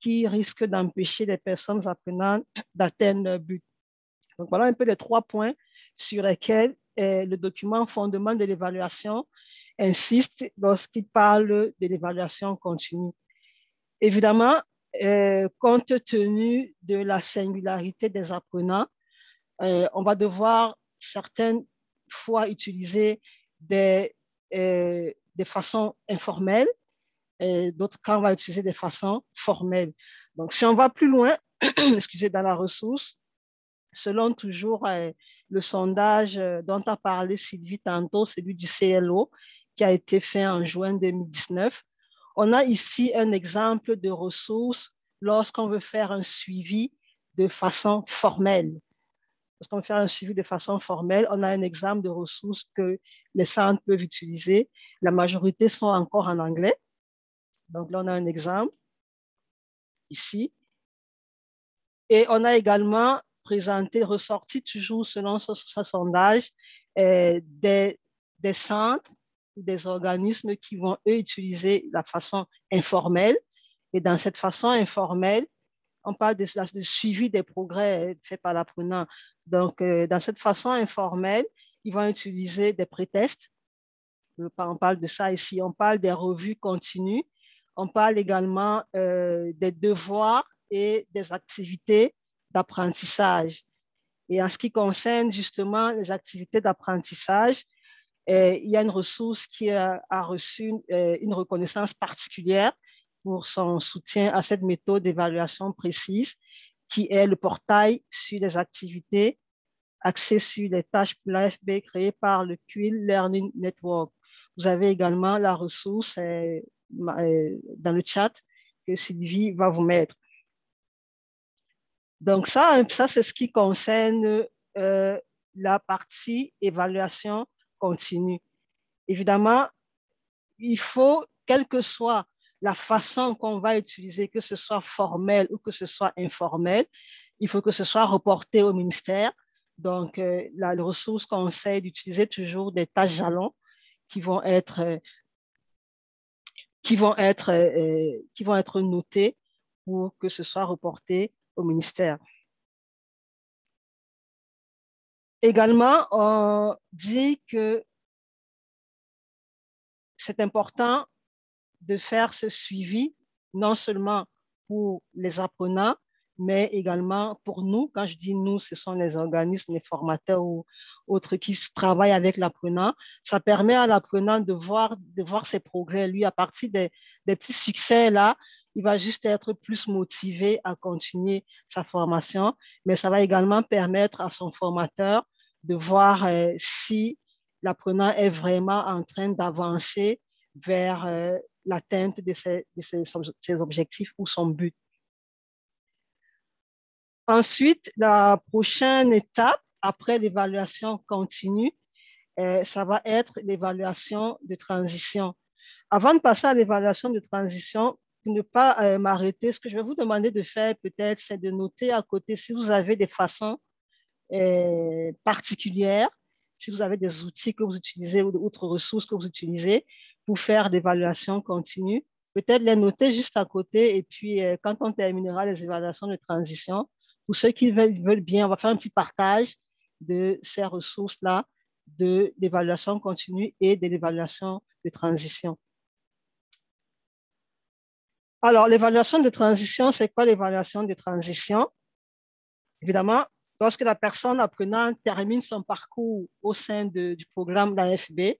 qui risquent d'empêcher les personnes apprenantes d'atteindre leur but. Donc, voilà un peu les 3 points sur lesquels le document fondement de l'évaluation insiste lorsqu'il parle de l'évaluation continue. Évidemment, compte tenu de la singularité des apprenants, on va devoir certaines fois utiliser des façons informelles, et d'autres cas, on va utiliser des façons formelles. Donc, si on va plus loin, excusez, dans la ressource, selon toujours le sondage dont a parlé Sylvie tantôt, celui du CLO, qui a été fait en juin 2019, on a ici un exemple de ressources lorsqu'on veut faire un suivi de façon formelle. Lorsqu'on veut faire un suivi de façon formelle, on a un exemple de ressources que les centres peuvent utiliser. La majorité sont encore en anglais. Donc là, on a un exemple ici. Et on a également présenté, ressorti toujours selon ce sondage, des centres ou des organismes qui vont, eux, utiliser la façon informelle. Et dans cette façon informelle, on parle de suivi des progrès faits par l'apprenant. Donc, dans cette façon informelle, ils vont utiliser des pré-tests. On parle de ça ici. On parle des revues continues. On parle également des devoirs et des activités d'apprentissage. Et en ce qui concerne justement les activités d'apprentissage, il y a une ressource qui a reçu une reconnaissance particulière pour son soutien à cette méthode d'évaluation précise, qui est le portail sur les activités axé sur les tâches pour l'AFB créé par le Quill Learning Network. Vous avez également la ressource dans le chat que Sylvie va vous mettre. Donc ça c'est ce qui concerne la partie évaluation continue. Évidemment, il faut, quelle que soit la façon qu'on va utiliser, que ce soit formel ou que ce soit informel, il faut que ce soit reporté au ministère. Donc, la ressource conseille d'utiliser toujours des tâches jalons qui vont être notées pour que ce soit reporté au ministère. Également, on dit que c'est important de faire ce suivi, non seulement pour les apprenants, mais également pour nous. Quand je dis nous, ce sont les organismes, les formateurs ou autres qui travaillent avec l'apprenant. Ça permet à l'apprenant de voir ses progrès. Lui, à partir des petits succès là, il va juste être plus motivé à continuer sa formation, mais ça va également permettre à son formateur de voir si l'apprenant est vraiment en train d'avancer vers l'atteinte de ses objectifs ou son but. Ensuite, la prochaine étape, après l'évaluation continue, ça va être l'évaluation de transition. Avant de passer à l'évaluation de transition, pour ne pas m'arrêter, ce que je vais vous demander de faire peut-être, c'est de noter à côté si vous avez des façons particulières, si vous avez des outils que vous utilisez ou d'autres ressources que vous utilisez pour faire l'évaluation continue, peut-être les noter juste à côté et puis quand on terminera les évaluations de transition, pour ceux qui veulent bien, on va faire un petit partage de ces ressources-là, de l'évaluation continue et de l'évaluation de transition. Alors, l'évaluation de transition, c'est quoi l'évaluation de transition? Évidemment, lorsque la personne apprenante termine son parcours au sein du programme d'AFB, il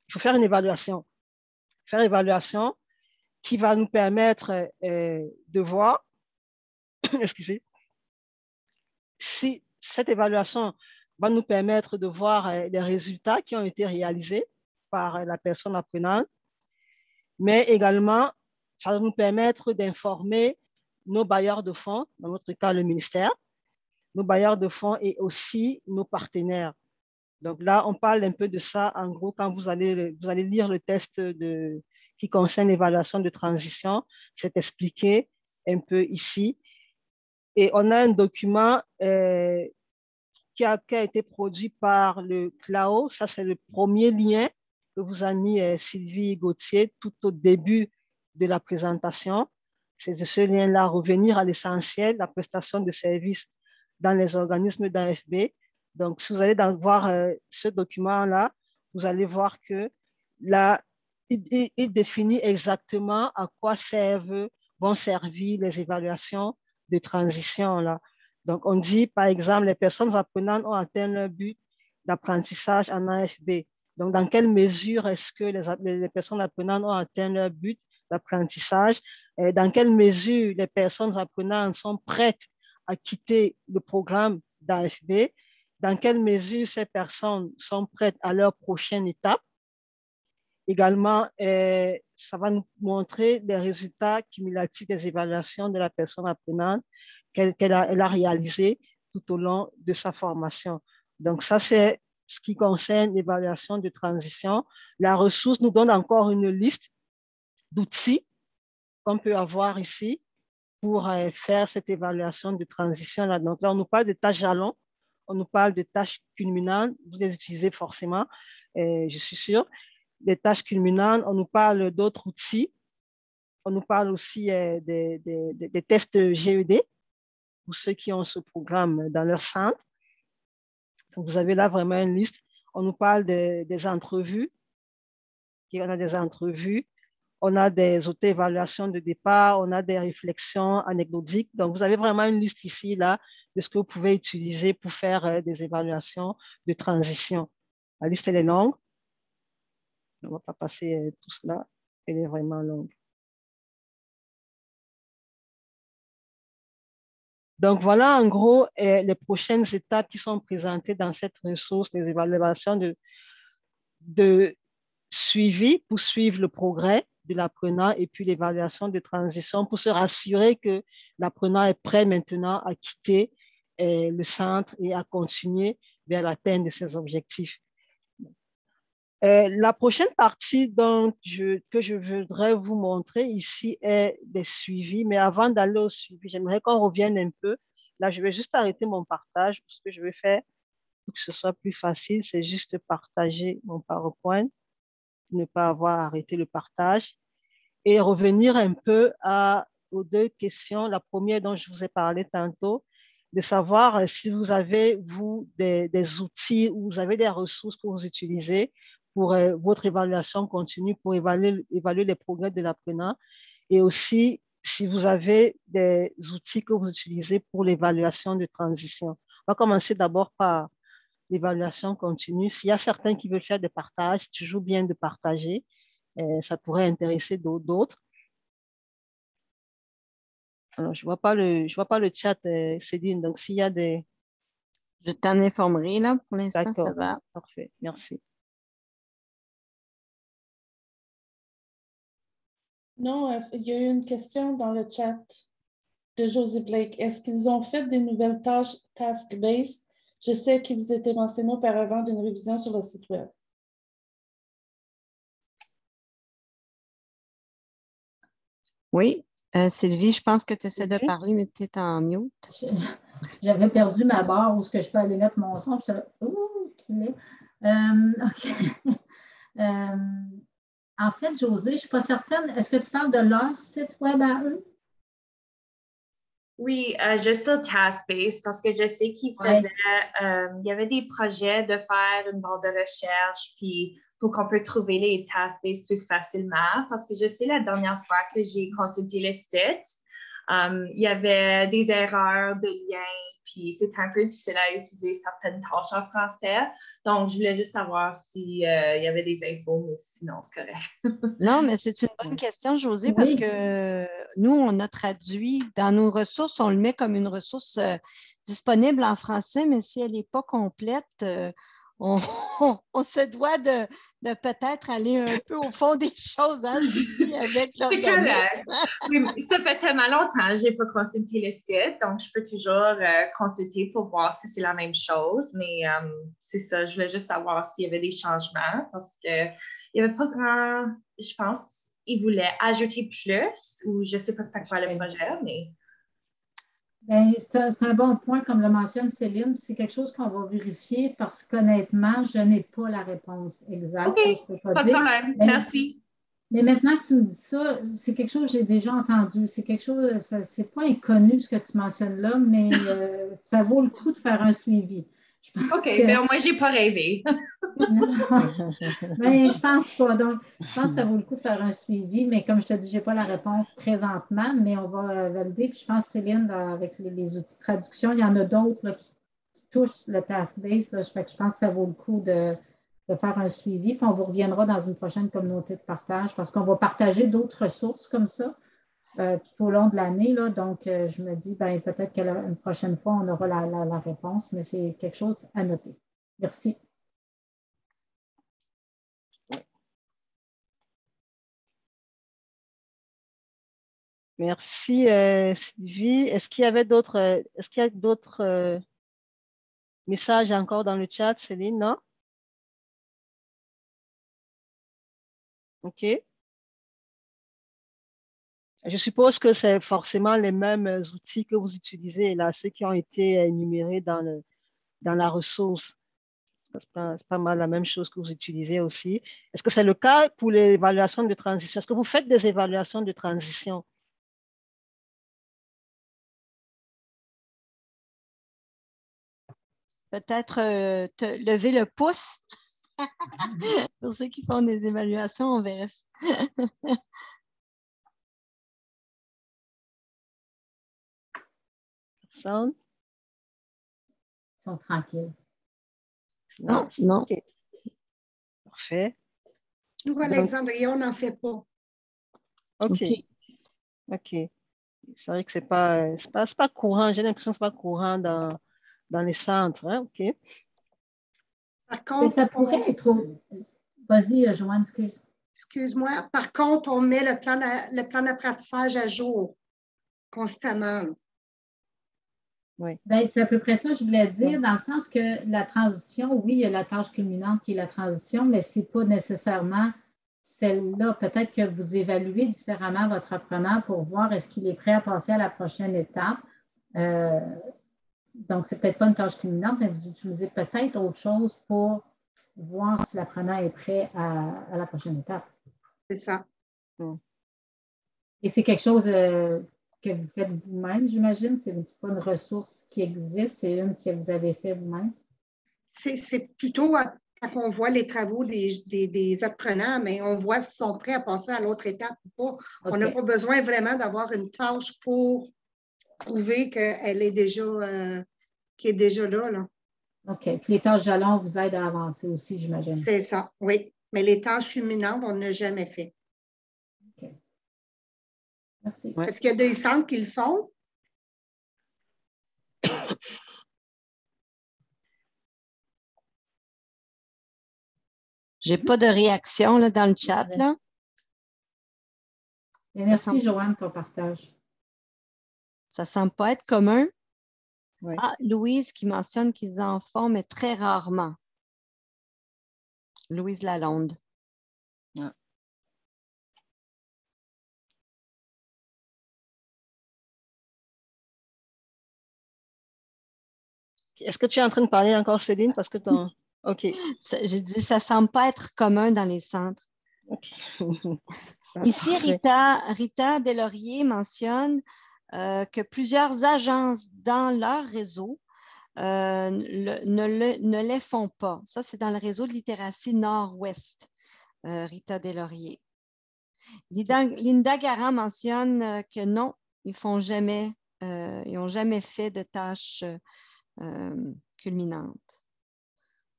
faut faire une évaluation. Faire une évaluation qui va nous permettre de voir, excusez, si cette évaluation va nous permettre de voir les résultats qui ont été réalisés par la personne apprenante, mais également, ça va nous permettre d'informer nos bailleurs de fonds, dans notre cas le ministère, nos bailleurs de fonds et aussi nos partenaires. Donc là, on parle un peu de ça, en gros, quand vous allez lire le test qui concerne l'évaluation de transition, c'est expliqué un peu ici. Et on a un document qui a été produit par le CLAO. Ça, c'est le premier lien que vous a mis Sylvie Gauthier tout au début de la présentation. C'est de ce lien-là, revenir à l'essentiel, la prestation de services dans les organismes d'AFB. Donc, si vous allez voir ce document-là, vous allez voir que là, il définit exactement à quoi vont servir les évaluations de transition. Là. Donc, on dit, par exemple, les personnes apprenantes ont atteint leur but d'apprentissage en AFB. Donc, dans quelle mesure est-ce que les personnes apprenantes ont atteint leur but d'apprentissage? Dans quelle mesure les personnes apprenantes sont prêtes à quitter le programme d'AFB? Dans quelle mesure ces personnes sont prêtes à leur prochaine étape? Également, ça va nous montrer les résultats cumulatifs des évaluations de la personne apprenante qu'elle a réalisées tout au long de sa formation. Donc, ça, c'est ce qui concerne l'évaluation de transition. La ressource nous donne encore une liste d'outils qu'on peut avoir ici pour faire cette évaluation de transition-là. Donc, là, on nous parle de tâches jalons, on nous parle de tâches culminantes, vous les utilisez forcément, je suis sûre. Les tâches culminantes, on nous parle d'autres outils, on nous parle aussi des tests GED, pour ceux qui ont ce programme dans leur centre. Donc, vous avez là vraiment une liste. On nous parle des entrevues, on a des entrevues. on a des auto-évaluations de départ, on a des réflexions anecdotiques. Donc, vous avez vraiment une liste ici, là, de ce que vous pouvez utiliser pour faire des évaluations de transition. La liste, elle est longue. On ne va pas passer tout cela. Elle est vraiment longue. Donc, voilà en gros les prochaines étapes qui sont présentées dans cette ressource, les évaluations de suivi pour suivre le progrès de l'apprenant et puis l'évaluation de transition pour se rassurer que l'apprenant est prêt maintenant à quitter le centre et à continuer vers l'atteinte de ses objectifs. La prochaine partie que je voudrais vous montrer ici est des suivis, mais avant d'aller au suivi, j'aimerais qu'on revienne un peu. Là, je vais juste arrêter mon partage. Ce que je vais faire pour que ce soit plus facile, c'est juste partager mon PowerPoint, ne pas avoir arrêté le partage et revenir un peu aux deux questions. La première dont je vous ai parlé tantôt, de savoir si vous avez, vous, des outils ou vous avez des ressources que vous utilisez pour votre évaluation continue, pour évaluer les progrès de l'apprenant, et aussi si vous avez des outils que vous utilisez pour l'évaluation de transition. On va commencer d'abord par l'évaluation continue. S'il y a certains qui veulent faire des partages, c'est toujours bien de partager. Ça pourrait intéresser d'autres. Alors, je vois pas le chat, Céline. Donc, s'il y a des... Je t'en informerai, là. Pour l'instant, ça D'accord, va. parfait. Merci. Non, il y a eu une question dans le chat de Josie Blake. Est-ce qu'ils ont fait des nouvelles tâches task-based? Je sais qu'ils étaient mentionnés auparavant d'une révision sur le site web. Oui. Sylvie, je pense que tu essaies de parler, mais tu es en mute. J'avais perdu ma barre où est-ce que je peux aller mettre mon son. Je là, où est-ce qu'il est? OK. En fait, Josée, je ne suis pas certaine. Est-ce que tu parles de leur site web à eux? Oui, juste sur Taskbase parce que je sais qu'il y avait des projets de faire une barre de recherche puis pour qu'on peut trouver les Taskbase plus facilement parce que je sais la dernière fois que j'ai consulté le site, il y avait des erreurs de liens puis c'était un peu difficile à utiliser certaines tâches en français. Donc, je voulais juste savoir s'il y avait des infos, mais sinon, c'est correct. Non, mais c'est une bonne question, Josée, parce que nous, on a traduit dans nos ressources, on le met comme une ressource disponible en français, mais si elle n'est pas complète, on se doit de peut-être aller un peu au fond des choses avec l'organisme. Oui, ça fait tellement longtemps que je n'ai pas consulté le site, donc je peux toujours consulter pour voir si c'est la même chose, mais c'est ça, je voulais juste savoir s'il y avait des changements parce qu'il n'y avait pas grand, je pense, ils voulaient ajouter plus ou je ne sais pas c'est quoi le projet, mais... Ben, c'est un bon point, comme le mentionne Céline. C'est quelque chose qu'on va vérifier parce qu'honnêtement, je n'ai pas la réponse exacte. OK, je peux pas pas de dire. problème. Merci. Mais maintenant que tu me dis ça, c'est quelque chose que j'ai déjà entendu. C'est quelque chose, c'est pas inconnu ce que tu mentionnes là, mais ça vaut le coup de faire un suivi. OK, mais au moins, je n'ai pas rêvé. Mais je pense pas. Donc, je pense que ça vaut le coup de faire un suivi, mais comme je te dis, je n'ai pas la réponse présentement, mais on va valider. Puis je pense, Céline, avec les outils de traduction, il y en a d'autres qui touchent le task-based. Je pense que ça vaut le coup de faire un suivi. Puis on vous reviendra dans une prochaine communauté de partage parce qu'on va partager d'autres ressources comme ça tout au long de l'année. Donc, je me dis, peut-être qu'une prochaine fois, on aura la réponse, mais c'est quelque chose à noter. Merci. Merci, Sylvie. Est-ce qu'il y a d'autres messages encore dans le chat, Céline? Non? OK. Je suppose que c'est forcément les mêmes outils que vous utilisez là, ceux qui ont été énumérés dans la ressource. C'est pas mal la même chose que vous utilisez aussi. Est-ce que c'est le cas pour l'évaluation de transition? Est-ce que vous faites des évaluations de transition? Peut-être te lever le pouce. Pour ceux qui font des évaluations, on verra ça. Personne? Ils sont tranquilles. Non, non. OK. Parfait. Nous, à Alexandria, on n'en fait pas. OK. OK. C'est vrai que c'est pas courant. J'ai l'impression que ce n'est pas courant dans les centres. Hein? OK. Par contre, ça pourrait être... Vas-y, Joanne, excuse. Excuse-moi. Par contre, on met le plan d'apprentissage à jour constamment. Oui. Ben, c'est à peu près ça que je voulais dire, dans le sens que la transition, oui, il y a la tâche culminante qui est la transition, mais ce n'est pas nécessairement celle-là. Peut-être que vous évaluez différemment votre apprenant pour voir est-ce qu'il est prêt à passer à la prochaine étape. Donc, ce n'est peut-être pas une tâche culminante, mais vous utilisez peut-être autre chose pour voir si l'apprenant est prêt à la prochaine étape. C'est ça. Et c'est quelque chose que vous faites vous-même, j'imagine? Ce n'est pas une ressource qui existe, c'est une que vous avez fait vous-même? C'est plutôt quand on voit les travaux des apprenants, mais on voit s'ils sont prêts à passer à l'autre étape ou pas. Okay. On n'a pas besoin vraiment d'avoir une tâche pour prouver qu'elle est déjà, qu'il est déjà là. OK. Puis les tâches jalons vous aident à avancer aussi, j'imagine. C'est ça, oui. Mais les tâches culminantes, on n'a jamais fait. OK. Merci. Est-ce qu'il y a des centres qui le font? J'ai pas de réaction là, dans le chat. Là. Et merci, Joanne, ton partage. Ça semble pas être commun. Oui. Ah, Louise qui mentionne qu'ils en font, mais très rarement. Louise Lalonde. Ah. Est-ce que tu es en train de parler encore, Céline? Parce que ton... OK. J'ai dit, ça ne semble pas être commun dans les centres. Okay. Ici, Rita Deslauriers mentionne que plusieurs agences dans leur réseau ne les font pas. Ça, c'est dans le réseau de littératie Nord-Ouest, Rita Deslauriers. Linda Garand mentionne que non, ils n'ont jamais fait de tâches culminantes.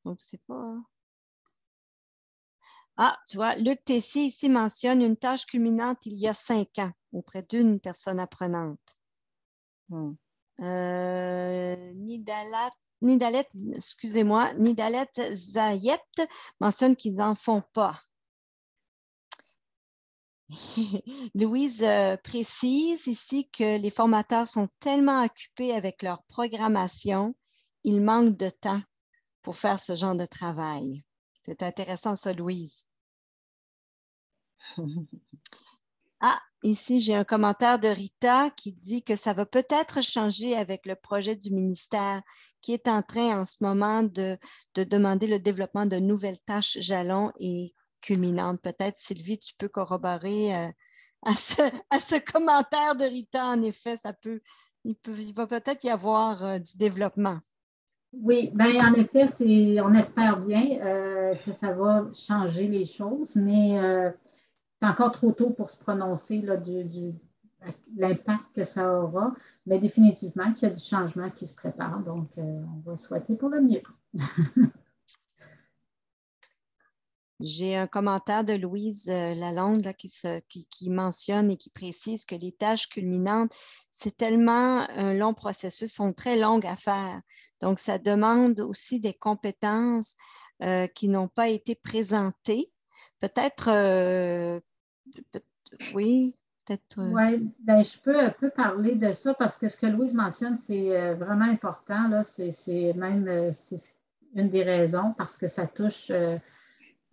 Donc, c'est pas... Ah, tu vois, Luc Tessier ici mentionne une tâche culminante il y a 5 ans auprès d'une personne apprenante. Nidalette Zayet mentionne qu'ils n'en font pas. Louise précise ici que les formateurs sont tellement occupés avec leur programmation, ils manquent de temps pour faire ce genre de travail. C'est intéressant ça, Louise. Ah, ici, j'ai un commentaire de Rita qui dit que ça va peut-être changer avec le projet du ministère qui est en train en ce moment de demander le développement de nouvelles tâches jalons et culminantes. Peut-être, Sylvie, tu peux corroborer à ce commentaire de Rita. En effet, il va peut-être y avoir du développement. Oui, bien, en effet, on espère bien que ça va changer les choses, mais c'est encore trop tôt pour se prononcer là, l'impact que ça aura, mais définitivement qu'il y a du changement qui se prépare, donc on va souhaiter pour le mieux. J'ai un commentaire de Louise Lalonde là, qui mentionne et qui précise que les tâches culminantes, c'est tellement un long processus, sont très longues à faire. Donc, ça demande aussi des compétences qui n'ont pas été présentées. Peut-être, oui, peut-être. Oui, ben, je peux un peu parler de ça parce que ce que Louise mentionne, c'est vraiment important. Là, c'est même c'est une des raisons parce que ça touche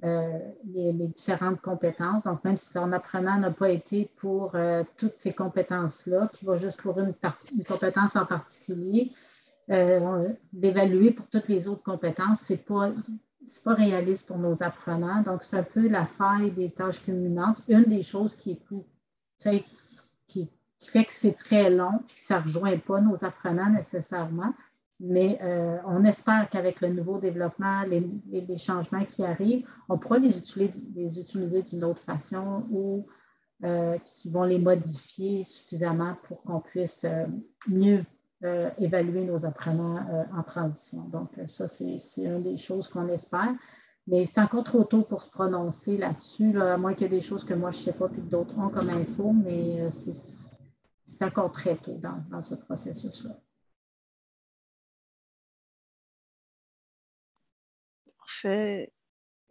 les différentes compétences. Donc, même si ton apprenant n'a pas été pour toutes ces compétences-là, qui va juste pour une compétence en particulier, d'évaluer pour toutes les autres compétences, c'est pas réaliste pour nos apprenants. Donc, c'est un peu la faille des tâches culminantes. Une des choses qui est plus, qui fait que c'est très long, que ça ne rejoint pas nos apprenants nécessairement. Mais on espère qu'avec le nouveau développement, les changements qui arrivent, on pourra les utiliser d'une autre façon ou qui vont les modifier suffisamment pour qu'on puisse mieux évaluer nos apprenants en transition. Donc, ça, c'est une des choses qu'on espère. Mais c'est encore trop tôt pour se prononcer là-dessus, là, à moins qu'il y ait des choses que moi, je ne sais pas et que d'autres ont comme info, mais c'est encore très tôt dans ce processus-là. Parfait.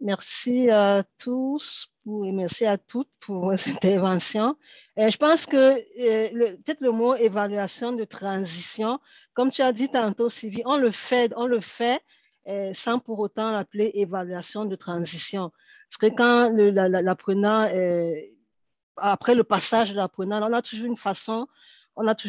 Merci à tous et merci à toutes pour cette intervention. Je pense que peut-être le mot évaluation de transition, comme tu as dit tantôt, Sylvie, on le fait sans pour autant l'appeler évaluation de transition. Parce que quand l'apprenant, après le passage de l'apprenant, on a toujours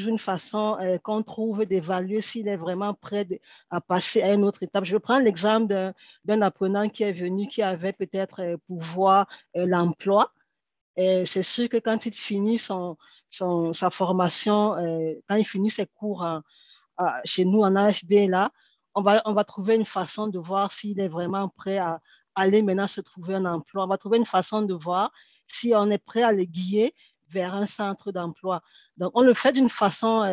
une façon qu'on trouve d'évaluer s'il est vraiment prêt à passer à une autre étape. Je vais prendre l'exemple d'un apprenant qui est venu, qui avait peut-être pour voir l'emploi. C'est sûr que quand il finit sa formation, quand il finit ses cours chez nous en AFB, là, on va trouver une façon de voir s'il est vraiment prêt à aller maintenant se trouver un emploi. On va trouver une façon de voir si on est prêt à l'aiguiller vers un centre d'emploi. Donc, on le fait d'une façon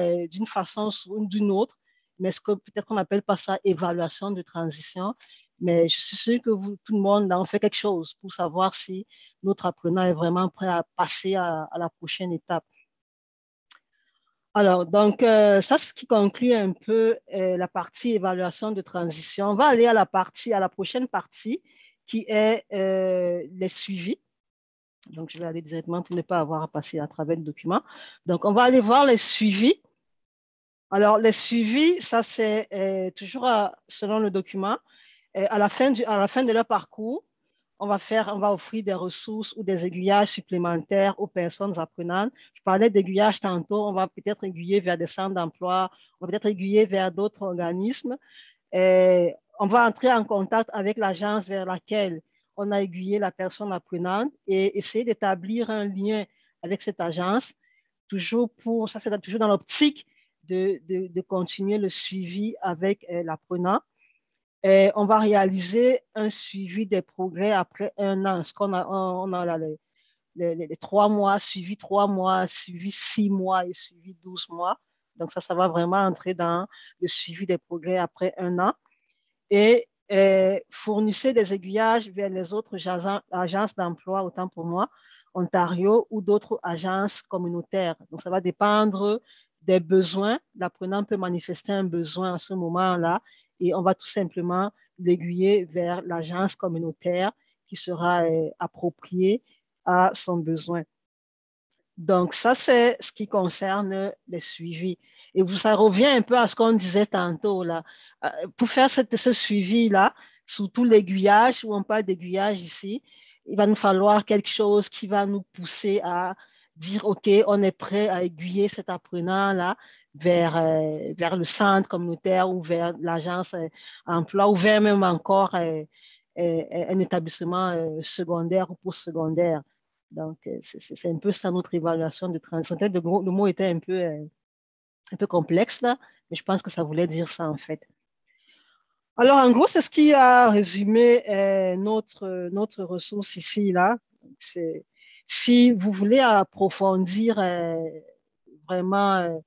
ou d'une autre, mais ce que peut-être qu'on n'appelle pas ça évaluation de transition. Mais je suis sûre que tout le monde, là, on fait quelque chose pour savoir si notre apprenant est vraiment prêt à passer à la prochaine étape. Alors, donc, ça, c'est ce qui conclut un peu la partie évaluation de transition. On va aller à la prochaine partie, qui est les suivis. Donc, je vais aller directement pour ne pas avoir à passer à travers le document. Donc, on va aller voir les suivis. Alors, les suivis, ça, c'est toujours selon le document. À la fin de leur parcours, on va offrir des ressources ou des aiguillages supplémentaires aux personnes apprenantes. Je parlais d'aiguillage tantôt, on va peut-être aiguiller vers des centres d'emploi, on va peut-être aiguiller vers d'autres organismes. On va entrer en contact avec l'agence vers laquelle on a aiguillé la personne apprenante et essayer d'établir un lien avec cette agence, ça c'est toujours dans l'optique de continuer le suivi avec l'apprenant. On va réaliser un suivi des progrès après un an. On a les 3 mois, suivi 3 mois, suivi 6 mois et suivi 12 mois. Donc, ça va vraiment entrer dans le suivi des progrès après un an. Et fournissez des aiguillages vers les autres agences d'emploi, autant pour moi, Ontario ou d'autres agences communautaires. Donc, ça va dépendre des besoins. L'apprenant peut manifester un besoin à ce moment-là et on va tout simplement l'aiguiller vers l'agence communautaire qui sera appropriée à son besoin. Donc, ça, c'est ce qui concerne les suivis. Et ça revient un peu à ce qu'on disait tantôt, là. Pour faire ce suivi-là, surtout l'aiguillage, où on parle d'aiguillage ici, il va nous falloir quelque chose qui va nous pousser à dire, OK, on est prêt à aiguiller cet apprenant-là vers le centre communautaire ou vers l'agence emploi ou vers même encore un établissement secondaire ou postsecondaire. Donc, c'est un peu ça notre évaluation de transition. Le mot était un peu complexe là, mais je pense que ça voulait dire ça en fait. Alors, en gros, c'est ce qui a résumé notre ressource ici là. Si vous voulez approfondir vraiment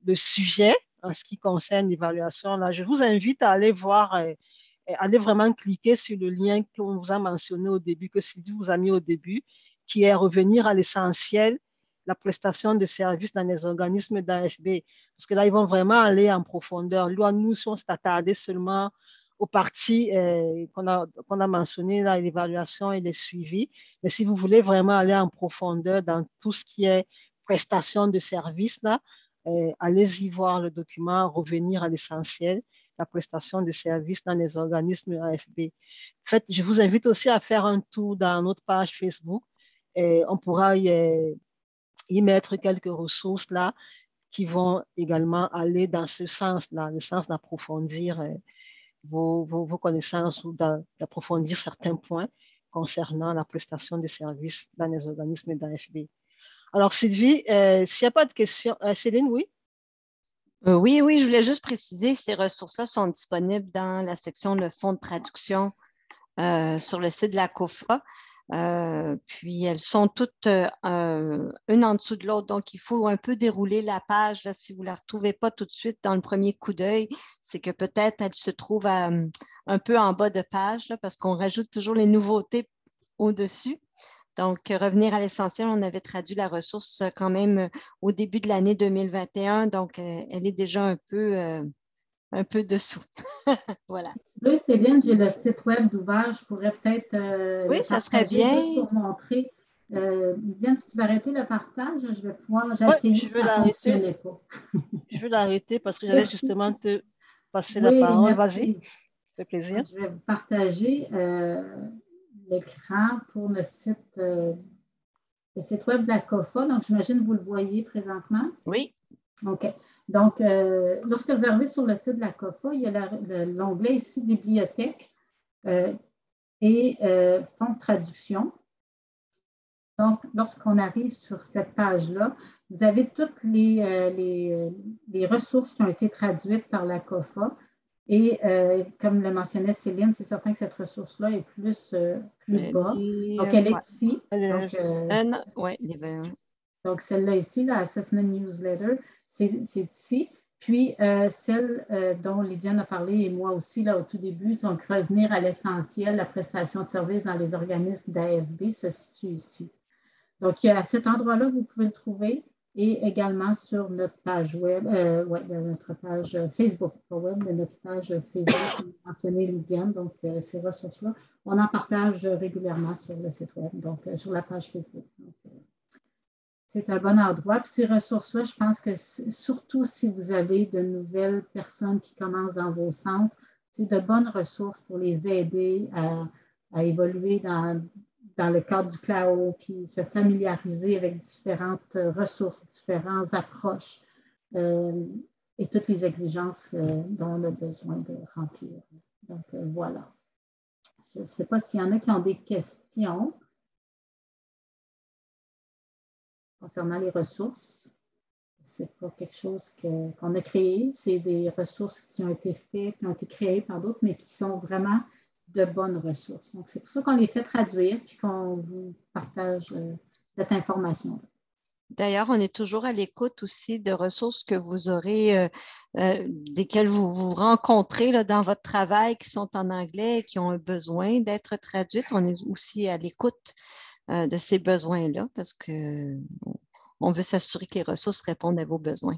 le sujet en ce qui concerne l'évaluation, là, je vous invite à aller voir, aller vraiment cliquer sur le lien qu'on vous a mentionné au début, que Sylvie vous a mis au début, qui est revenir à l'essentiel, la prestation de services dans les organismes d'AFB. Parce que là, ils vont vraiment aller en profondeur. Nous, si on s'est attardé seulement aux parties qu'on a mentionnées, là, l'évaluation et les suivis. Mais si vous voulez vraiment aller en profondeur dans tout ce qui est prestation de services, là, allez-y voir le document, revenir à l'essentiel, la prestation de services dans les organismes AFB. En fait, je vous invite aussi à faire un tour dans notre page Facebook. Et on pourra y mettre quelques ressources là qui vont également aller dans ce sens-là, le sens d'approfondir vos connaissances ou d'approfondir certains points concernant la prestation de services dans les organismes d'AFB. Alors, Sylvie, s'il n'y a pas de questions, Céline, oui? Oui, oui, je voulais juste préciser, ces ressources-là sont disponibles dans la section Le fonds de traduction sur le site de la COFA. Puis elles sont toutes une en dessous de l'autre. Donc, il faut un peu dérouler la page. Là, si vous ne la retrouvez pas tout de suite dans le premier coup d'œil, c'est que peut-être elle se trouve un peu en bas de page là, parce qu'on rajoute toujours les nouveautés au-dessus. Donc, revenir à l'essentiel, on avait traduit la ressource quand même au début de l'année 2021. Donc, elle est déjà un peu dessous. Voilà. Oui, Céline, j'ai le site web d'ouvert. Je pourrais peut-être Oui, le ça serait partager bien. juste pour montrer. Lydiane, si tu veux arrêter le partage, je vais pouvoir. J'ai Oui, essayé, je veux ça ne l'arrêter. fonctionnait pas. Je veux l'arrêter parce que j'allais Merci. justement te passer la Oui, parole. Vas-y, merci. ça fait plaisir. Donc, je vais vous partager l'écran pour le site web de la COFA. Donc, j'imagine que vous le voyez présentement. Oui. OK. Donc, lorsque vous arrivez sur le site de la COFA, il y a l'onglet ici Bibliothèque et fonds de traduction. Donc, lorsqu'on arrive sur cette page-là, vous avez toutes les ressources qui ont été traduites par la COFA. Et comme le mentionnait Céline, c'est certain que cette ressource-là est plus bas. Donc, elle est ici. Donc, celle-là ici, la Assessment Newsletter, c'est ici. Puis, celle dont Lydiane a parlé et moi aussi, là, au tout début, donc revenir à l'essentiel, la prestation de services dans les organismes d'AFB se situe ici. Donc, à cet endroit-là, vous pouvez le trouver et également sur notre page web, notre page Facebook, pas web, mais notre page Facebook, comme mentionné Lydiane. Donc, ces ressources-là, on en partage régulièrement sur le site web, donc sur la page Facebook. Donc, c'est un bon endroit. Puis ces ressources-là, je pense que surtout si vous avez de nouvelles personnes qui commencent dans vos centres, c'est de bonnes ressources pour les aider à évoluer dans le cadre du cloud, puis se familiariser avec différentes ressources, différentes approches et toutes les exigences dont on a besoin de remplir. Donc, voilà. Je ne sais pas s'il y en a qui ont des questions concernant les ressources. Ce n'est pas quelque chose qu'on a créé, c'est des ressources qui ont été faites, qui ont été créées par d'autres, mais qui sont vraiment de bonnes ressources. Donc, c'est pour ça qu'on les fait traduire et qu'on vous partage cette information. D'ailleurs, on est toujours à l'écoute aussi de ressources que vous aurez, desquelles vous vous rencontrez là, dans votre travail, qui sont en anglais et qui ont un besoin d'être traduites. On est aussi à l'écoute de ces besoins-là parce qu'on veut s'assurer que les ressources répondent à vos besoins.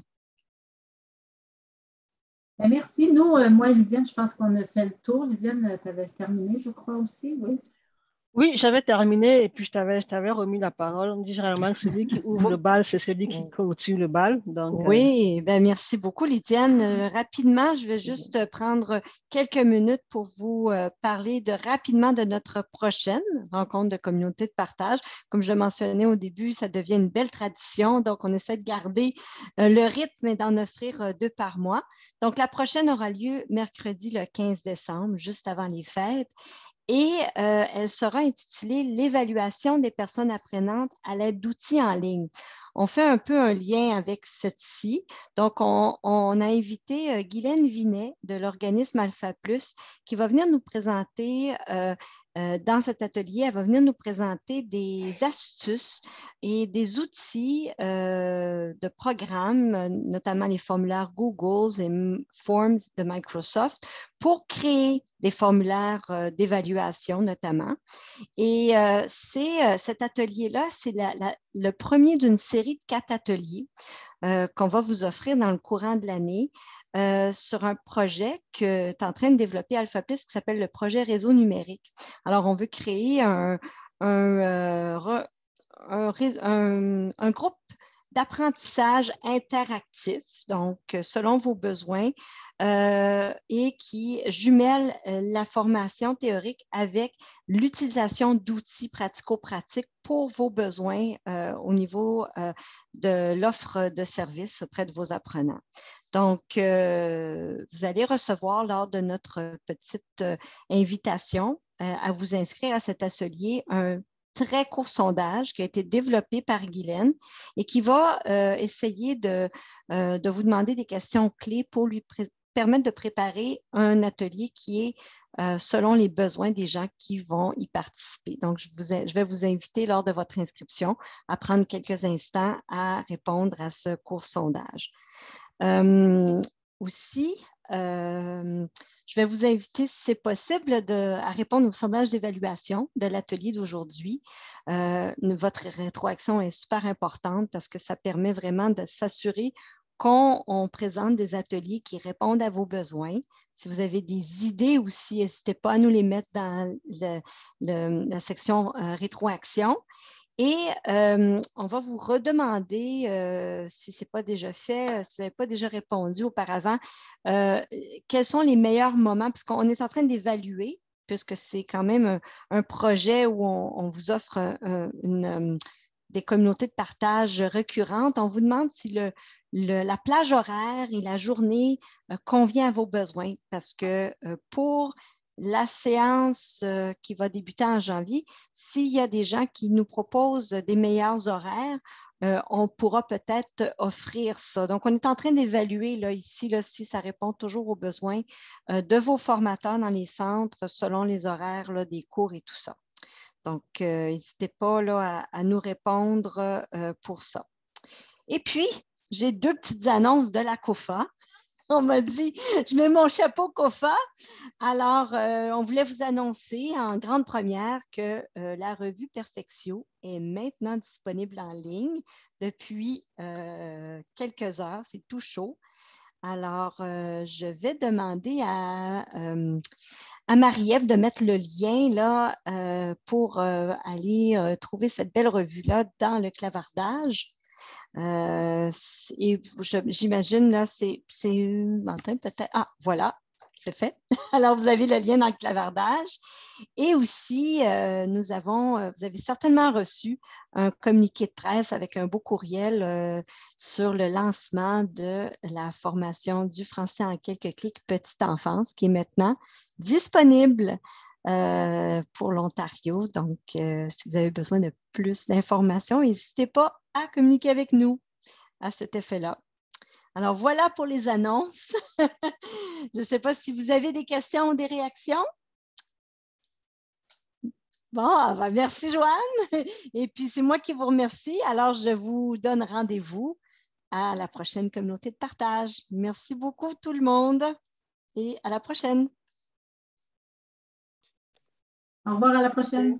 Merci. Nous, moi et Lydiane, je pense qu'on a fait le tour. Lydiane, tu avais terminé, je crois aussi, oui. Oui, j'avais terminé et puis je t'avais remis la parole. On dit généralement que celui qui ouvre le bal, c'est celui qui clôture le bal. Donc, oui, ben merci beaucoup, Lydiane. Rapidement, je vais juste prendre quelques minutes pour vous parler rapidement de notre prochaine rencontre de communauté de partage. Comme je le mentionnais au début, ça devient une belle tradition. Donc, on essaie de garder le rythme et d'en offrir 2 par mois. Donc, la prochaine aura lieu mercredi le 15 décembre, juste avant les fêtes. Et elle sera intitulée « L'évaluation des personnes apprenantes à l'aide d'outils en ligne ». On fait un peu un lien avec celle-ci. Donc, on a invité Guylaine Vinet de l'organisme Alpha Plus qui va venir nous présenter dans cet atelier, elle va venir nous présenter des astuces et des outils de programmes, notamment les formulaires Google et Forms de Microsoft, pour créer des formulaires d'évaluation notamment. Et cet atelier-là, c'est le premier d'une série de 4 ateliers qu'on va vous offrir dans le courant de l'année sur un projet que est en train de développer Alpha Plus qui s'appelle le projet Réseau numérique. Alors, on veut créer un groupe d'apprentissage interactif, donc selon vos besoins, et qui jumelle la formation théorique avec l'utilisation d'outils pratico-pratiques pour vos besoins au niveau de l'offre de services auprès de vos apprenants. Donc, vous allez recevoir lors de notre petite invitation à vous inscrire à cet atelier un très court sondage qui a été développé par Guylaine et qui va essayer de vous demander des questions clés pour lui permettre de préparer un atelier qui est selon les besoins des gens qui vont y participer. Donc, je vais vous inviter lors de votre inscription à prendre quelques instants à répondre à ce court sondage. Aussi, je vais vous inviter, si c'est possible, à répondre au sondage d'évaluation de l'atelier d'aujourd'hui. Votre rétroaction est super importante parce que ça permet vraiment de s'assurer qu'on présente des ateliers qui répondent à vos besoins. Si vous avez des idées aussi, n'hésitez pas à nous les mettre dans la section rétroaction. Et on va vous redemander, si ce n'est pas déjà fait, si vous n'avez pas déjà répondu auparavant, quels sont les meilleurs moments, puisqu'on est en train d'évaluer, puisque c'est quand même un projet où on vous offre des communautés de partage récurrentes. On vous demande si la plage horaire et la journée convient à vos besoins, parce que pour la séance qui va débuter en janvier, s'il y a des gens qui nous proposent des meilleurs horaires, on pourra peut-être offrir ça. Donc, on est en train d'évaluer ici si ça répond toujours aux besoins de vos formateurs dans les centres selon les horaires des cours et tout ça. Donc, n'hésitez pas à nous répondre pour ça. Et puis, j'ai 2 petites annonces de la COFA. On m'a dit, je mets mon chapeau COFA. Alors, on voulait vous annoncer en grande première que la revue Perfectio est maintenant disponible en ligne depuis quelques heures. C'est tout chaud. Alors, je vais demander à Marie-Ève de mettre le lien là, pour aller trouver cette belle revue-là dans le clavardage. Et j'imagine, là, c'est peut-être. Ah, voilà, c'est fait. Alors, vous avez le lien dans le clavardage. Et aussi, vous avez certainement reçu un communiqué de presse avec un beau courriel sur le lancement de la formation du français en quelques clics petite enfance qui est maintenant disponible pour l'Ontario. Donc, si vous avez besoin de plus d'informations, n'hésitez pas à communiquer avec nous à cet effet-là. Alors, voilà pour les annonces. Je ne sais pas si vous avez des questions ou des réactions. Bon, ben merci Joanne. Et puis, c'est moi qui vous remercie. Alors, je vous donne rendez-vous à la prochaine communauté de partage. Merci beaucoup tout le monde et à la prochaine. Au revoir, à la prochaine.